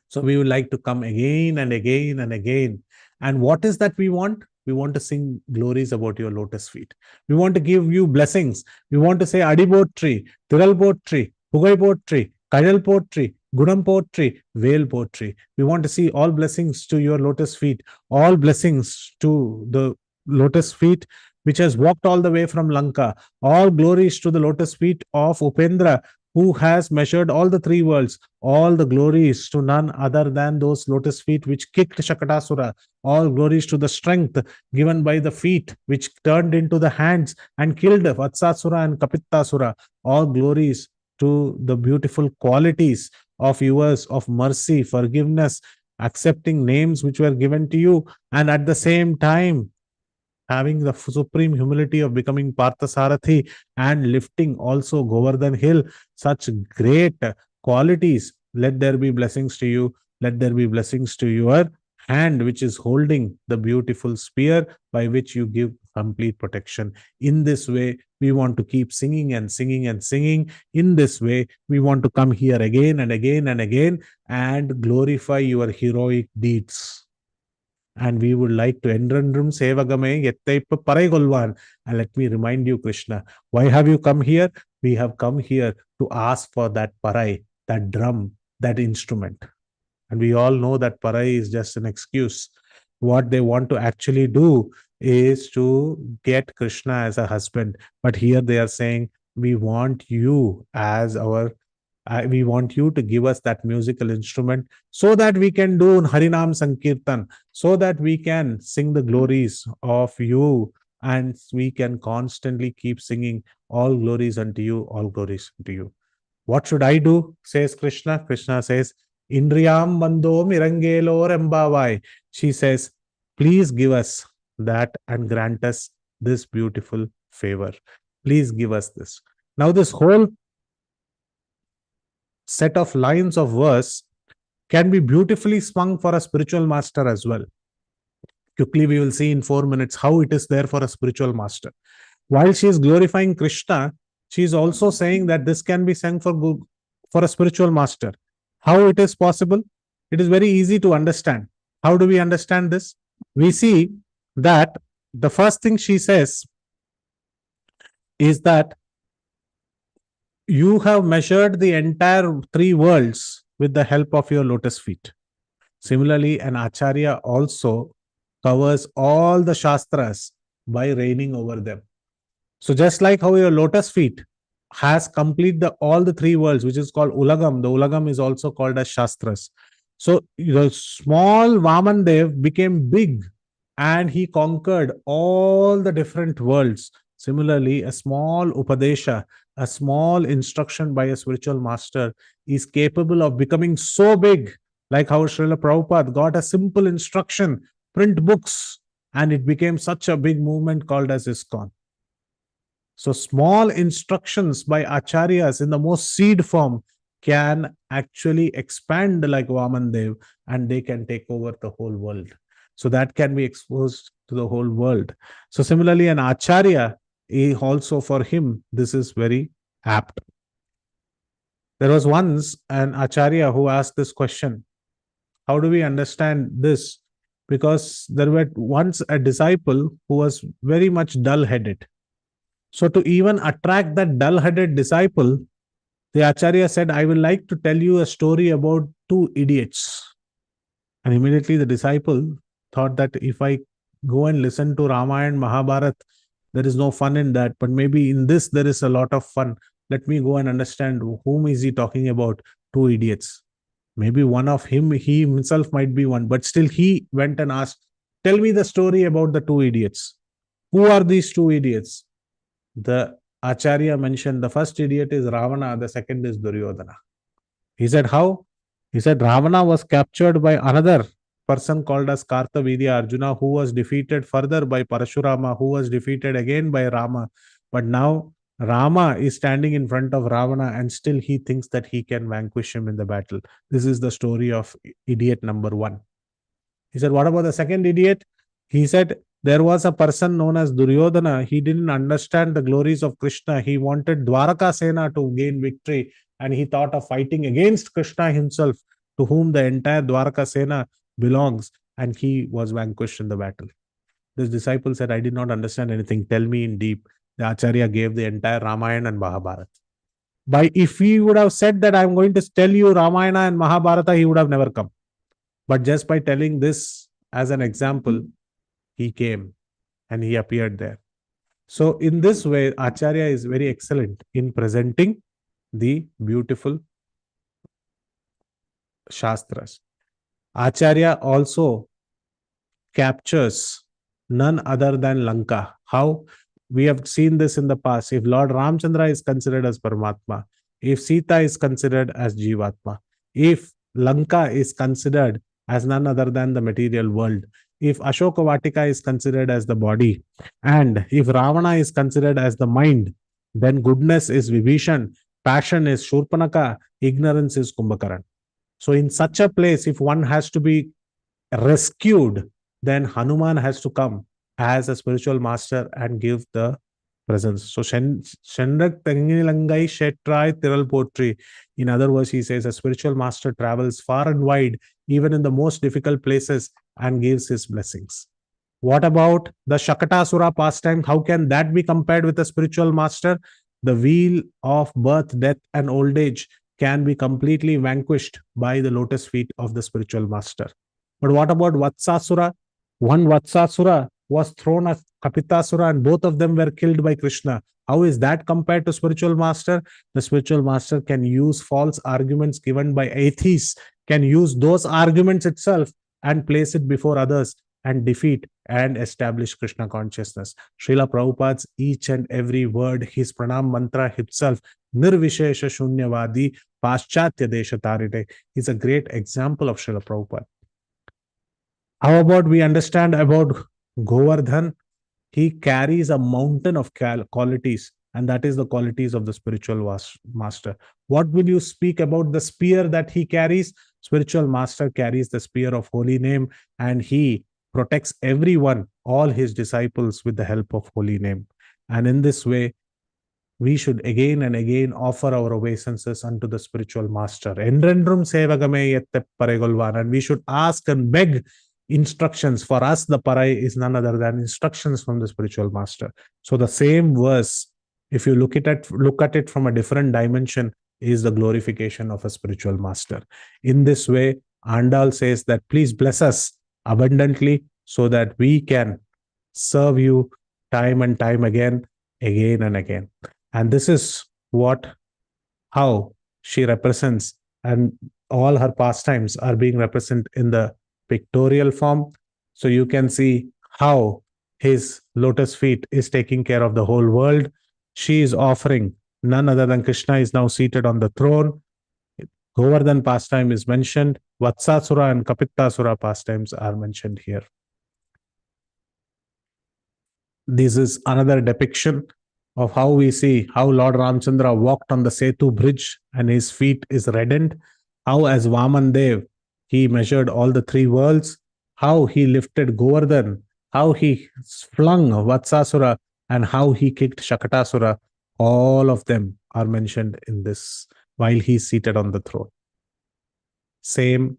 Speaker 3: So we would like to come again and again and again. And what is that we want? We want to sing glories about your lotus feet. We want to give you blessings. We want to say Adibotri, Tiral Potri, Pugai Potri, Kajal Potri, Gunam Potri, Veil Potri. We want to see all blessings to your lotus feet, all blessings to the lotus feet which has walked all the way from Lanka. All glories to the lotus feet of Upendra, who has measured all the 3 worlds. All the glories to none other than those lotus feet which kicked Shakatasura. All glories to the strength given by the feet which turned into the hands and killed Vatsasura and Kapittasura. All glories to the beautiful qualities of yours of mercy, forgiveness, accepting names which were given to you, and at the same time having the supreme humility of becoming Parthasarathi and lifting also Govardhan Hill. Such great qualities. Let there be blessings to you. Let there be blessings to your hand, which is holding the beautiful spear by which you give complete protection. In this way, we want to keep singing and singing and singing. In this way, we want to come here again and again and again and glorify your heroic deeds. And we would like to endrendrum sevagame yettaipa paraigolvan. And let me remind you, Krishna, why have you come here? We have come here to ask for that parai, that drum, that instrument. And we all know that parai is just an excuse. What they want to actually do is to get Krishna as a husband. But here they are saying, we want you as our we want you to give us that musical instrument so that we can do Harinam Sankirtan, so that we can sing the glories of you, and we can constantly keep singing all glories unto you, all glories unto you. What should I do? Says Krishna. Krishna says, Indriyam Bando Mirangelo Rembavai. She says, please give us that and grant us this beautiful favor. Please give us this. Now, this whole set of lines of verse can be beautifully swung for a spiritual master as well. Quickly, we will see in 4 minutes how it is there for a spiritual master. While she is glorifying Krishna, she is also saying that this can be sung for a spiritual master. How it is possible? It is very easy to understand. How do we understand this? We see that the first thing she says is that you have measured the entire 3 worlds with the help of your lotus feet. Similarly, an acharya also covers all the shastras by reigning over them. So just like how your lotus feet has complete all the three worlds, which is called Ulagam. The Ulagam is also called as Shastras. So the small Vaman Dev became big and he conquered all the different worlds. Similarly, a small Upadesha, a small instruction by a spiritual master is capable of becoming so big, like how Srila Prabhupada got a simple instruction, print books, and it became such a big movement called as ISKCON. So small instructions by acharyas in the most seed form can actually expand like Vaman Dev, and they can take over the whole world. So that can be exposed to the whole world. So similarly, an acharya, also for him, this is very apt. There was once an acharya who asked this question. How do we understand this? Because there were once a disciple who was very much dull-headed. So to even attract that dull-headed disciple, the Acharya said, I will like to tell you a story about two idiots. And immediately the disciple thought that if I go and listen to Ramayana and Mahabharata, there is no fun in that. But maybe in this, there is a lot of fun. Let me go and understand whom is he talking about, two idiots. Maybe one of him, he himself might be one. But still he went and asked, tell me the story about the two idiots. Who are these two idiots? The Acharya mentioned the first idiot is Ravana, the second is Duryodhana. He said, how? He said, Ravana was captured by another person called as Kartavirya Arjuna, who was defeated further by Parashurama, who was defeated again by Rama. But now Rama is standing in front of Ravana and still he thinks that he can vanquish him in the battle. This is the story of idiot number one. He said, what about the second idiot? He said, there was a person known as Duryodhana. He didn't understand the glories of Krishna. He wanted Dwaraka Sena to gain victory and he thought of fighting against Krishna himself, to whom the entire Dwaraka Sena belongs, and he was vanquished in the battle. This disciple said, I did not understand anything. Tell me in deep. The Acharya gave the entire Ramayana and Mahabharata. If he would have said that I'm going to tell you Ramayana and Mahabharata, he would have never come. But just by telling this as an example, he came and he appeared there. So in this way, Acharya is very excellent in presenting the beautiful Shastras. Acharya also captures none other than Lanka. How? We have seen this in the past. If Lord Ramchandra is considered as Paramatma, if Sita is considered as Jivatma, if Lanka is considered as none other than the material world, if Ashoka Vatika is considered as the body, and if Ravana is considered as the mind, then goodness is Vibhishan, passion is Shurpanaka, ignorance is Kumbhakaran. So in such a place, if one has to be rescued, then Hanuman has to come as a spiritual master and give the presence. So Shenrak Tangilangai Shetrai Tiral Potri. In other words, he says a spiritual master travels far and wide, even in the most difficult places, and gives his blessings. What about the Shakatasura pastime? How can that be compared with a spiritual master? The wheel of birth, death, and old age can be completely vanquished by the lotus feet of the spiritual master. But what about Vatsasura? One Vatsasura was thrown at Kapitasura and both of them were killed by Krishna. How is that compared to spiritual master? The spiritual master can use false arguments given by atheists, can use those arguments itself and place it before others and defeat and establish Krishna consciousness. Srila Prabhupada's each and every word, his pranam mantra himself, Nirvishesha Shunyavadi Paschatya Desha Tarite, is a great example of Srila Prabhupada. How about we understand about Govardhan? He carries a mountain of qualities, and that is the qualities of the spiritual master. What will you speak about the spear that he carries? Spiritual master carries the spear of holy name, and he protects everyone, all his disciples, with the help of holy name. And in this way, we should again and again offer our obeisances unto the spiritual master. Endrendrum sevagame yette paregolvan. And we should ask and beg instructions. For us, the parai is none other than instructions from the spiritual master. So the same verse, if you look at it from a different dimension, is the glorification of a spiritual master. In this way, Andal says that please bless us abundantly so that we can serve you time and time again and again. And this is how she represents, and all her pastimes are being represented in the pictorial form. So you can see how his lotus feet is taking care of the whole world. She is offering, none other than Krishna is now seated on the throne. Govardhan pastime is mentioned. Vatsasura and Kapittasura pastimes are mentioned here. This is another depiction of how we see how Lord Ramchandra walked on the Setu bridge and his feet is reddened. How as Vaman Dev, he measured all the three worlds. How he lifted Govardhan. How he flung Vatsasura and how he kicked Shakatasura. All of them are mentioned in this while he's seated on the throne. Same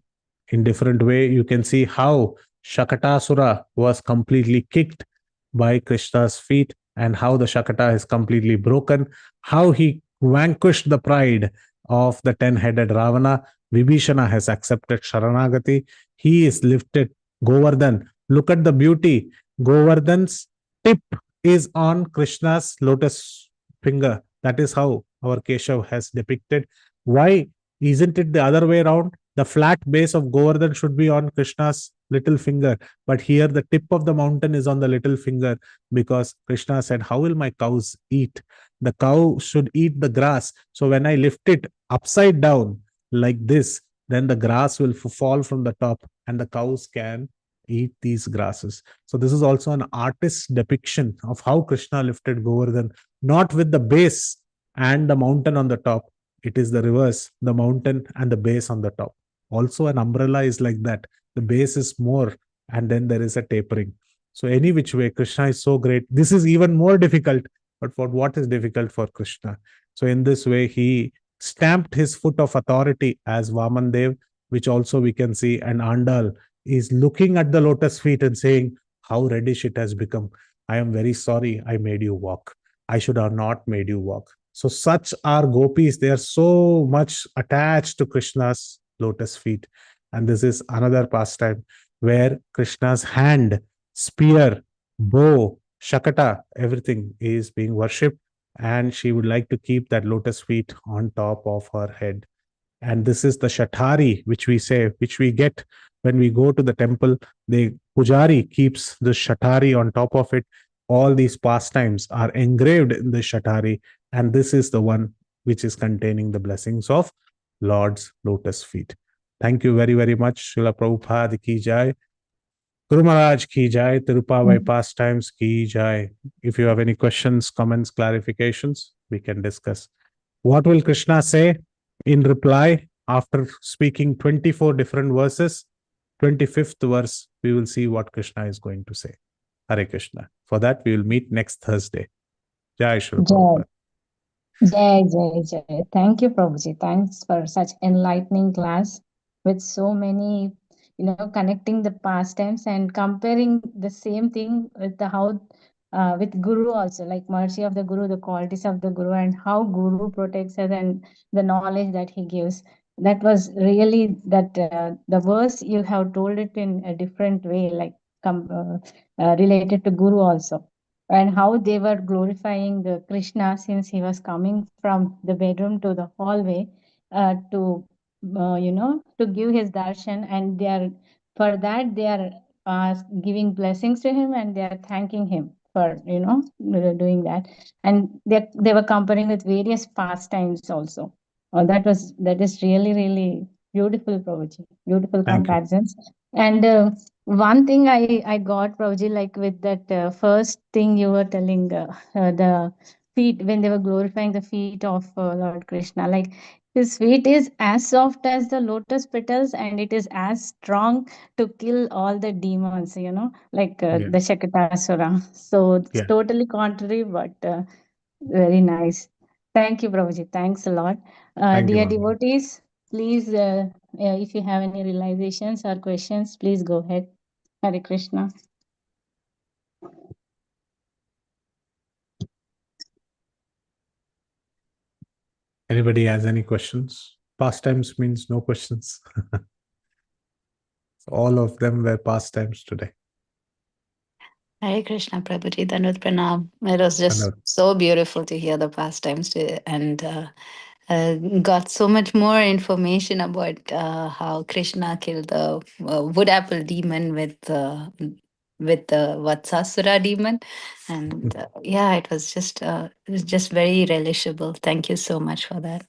Speaker 3: in different way, you can see how Shakatasura was completely kicked by Krishna's feet and how the Shakata is completely broken, how he vanquished the pride of the 10-headed Ravana. Vibhishana has accepted Sharanagati. He is lifted Govardhan. Look at the beauty. Govardhan's tip is on Krishna's lotus finger. That is how our Keshav has depicted. Why isn't it the other way around? The flat base of Govardhan should be on Krishna's little finger. But here the tip of the mountain is on the little finger because Krishna said, how will my cows eat? The cow should eat the grass. So when I lift it upside down like this, then the grass will fall from the top and the cows can eat these grasses. So this is also an artist's depiction of how Krishna lifted Govardhan, not with the base and the mountain on the top. It is the reverse, the mountain and the base on the top. Also, an umbrella is like that. The base is more, and then there is a tapering. So any which way, Krishna is so great. This is even more difficult, but for what is difficult for Krishna? So in this way, he stamped his foot of authority as Vaman Dev, which also we can see, and Andal is looking at the lotus feet and saying, how reddish it has become. I am very sorry I made you walk. I should have not made you walk. So such are gopis. They are so much attached to Krishna's lotus feet. And this is another pastime where Krishna's hand, spear, bow, Shakata, everything is being worshipped. And she would like to keep that lotus feet on top of her head. And this is the Shatari, which we say, which we get when we go to the temple. The Pujari keeps the Shatari on top of it. All these pastimes are engraved in the Shatari. And this is the one which is containing the blessings of Lord's lotus feet. Thank you very, very much. Srila Prabhupada ki jai. Guru Maharaj ki jai. Tirupavai pastimes ki jai. If you have any questions, comments, clarifications, we can discuss. What will Krishna say in reply after speaking 24 different verses? 25th verse, we will see what Krishna is going to say. Hare Krishna. For that, we will meet next Thursday. Jai Srila Prabhupada.
Speaker 1: Jai, Jai, Jai. Thank you, Prabhuji. Thanks for such enlightening class with so many, connecting the pastimes and comparing the same thing with the how, with Guru also, like mercy of the Guru, the qualities of the Guru, and how Guru protects us and the knowledge that he gives. That was really that the verse you have told it in a different way, like related to Guru also, and how they were glorifying the Krishna since he was coming from the bedroom to the hallway to give his darshan, and they are for that they are giving blessings to him and they are thanking him for doing that, and they were comparing with various pastimes also. That is really really beautiful, Prabhuji. Beautiful comparisons. And one thing I got, Prabhuji, like with that first thing you were telling, the feet, when they were glorifying the feet of Lord Krishna, like his feet is as soft as the lotus petals and it is as strong to kill all the demons, like the Shakatasura. So it's totally contrary, but very nice. Thank you, Prabhuji. Thanks a lot. Dear devotees, please, if you have any realizations or questions, please go ahead. Hare Krishna.
Speaker 3: Anybody has any questions? Pastimes means no questions. All of them were pastimes today.
Speaker 2: Hare Krishna, Prabhuji, Danut Pranam. It was just
Speaker 3: Dandavat.
Speaker 2: so beautiful to hear the pastimes and got so much more information about how Krishna killed the wood apple demon with the Vatsasura demon, and yeah, it was just very relishable. Thank you so much for that.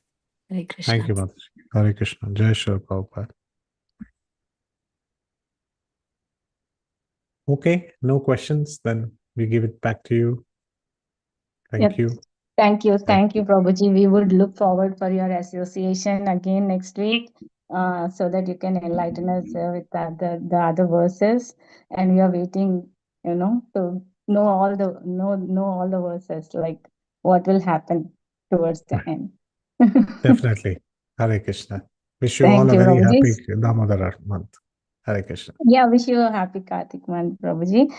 Speaker 2: Hare Krishna.
Speaker 3: Thank you, Mataji. Hare Krishna. Jai Shri Prabhupada. Okay, no questions. Then we give it back to you. Thank you.
Speaker 1: Thank you.
Speaker 3: Yeah.
Speaker 1: Thank you, Prabhuji. We would look forward for your association again next week, so that you can enlighten us with the other verses. And we are waiting, to know all the verses, like what will happen towards the end.
Speaker 3: Definitely. Hare Krishna. Wish you
Speaker 1: Thank
Speaker 3: all a
Speaker 1: you,
Speaker 3: very
Speaker 1: Prabhuji.
Speaker 3: happy Damodara month. Hare Krishna.
Speaker 1: Yeah, wish you a happy Kartik month, Prabhuji.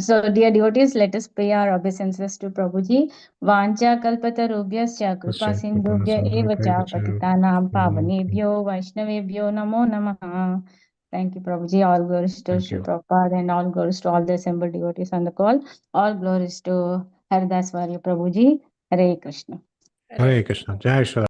Speaker 1: So, dear devotees, let us pay our obeisances to Prabhuji. Vancha kalpatarubhyascha kripa sindhubhya eva cha patitanam pavanebhyo vaishnavebhyo namo namaha. Thank you, Prabhuji. All glories to
Speaker 3: Thank
Speaker 1: Shri
Speaker 3: you.
Speaker 1: Prabhupada and all glories to all the assembled devotees on the call. All glories to Haridas Varya Prabhuji. Hare Krishna.
Speaker 3: Hare Krishna. Jai Shri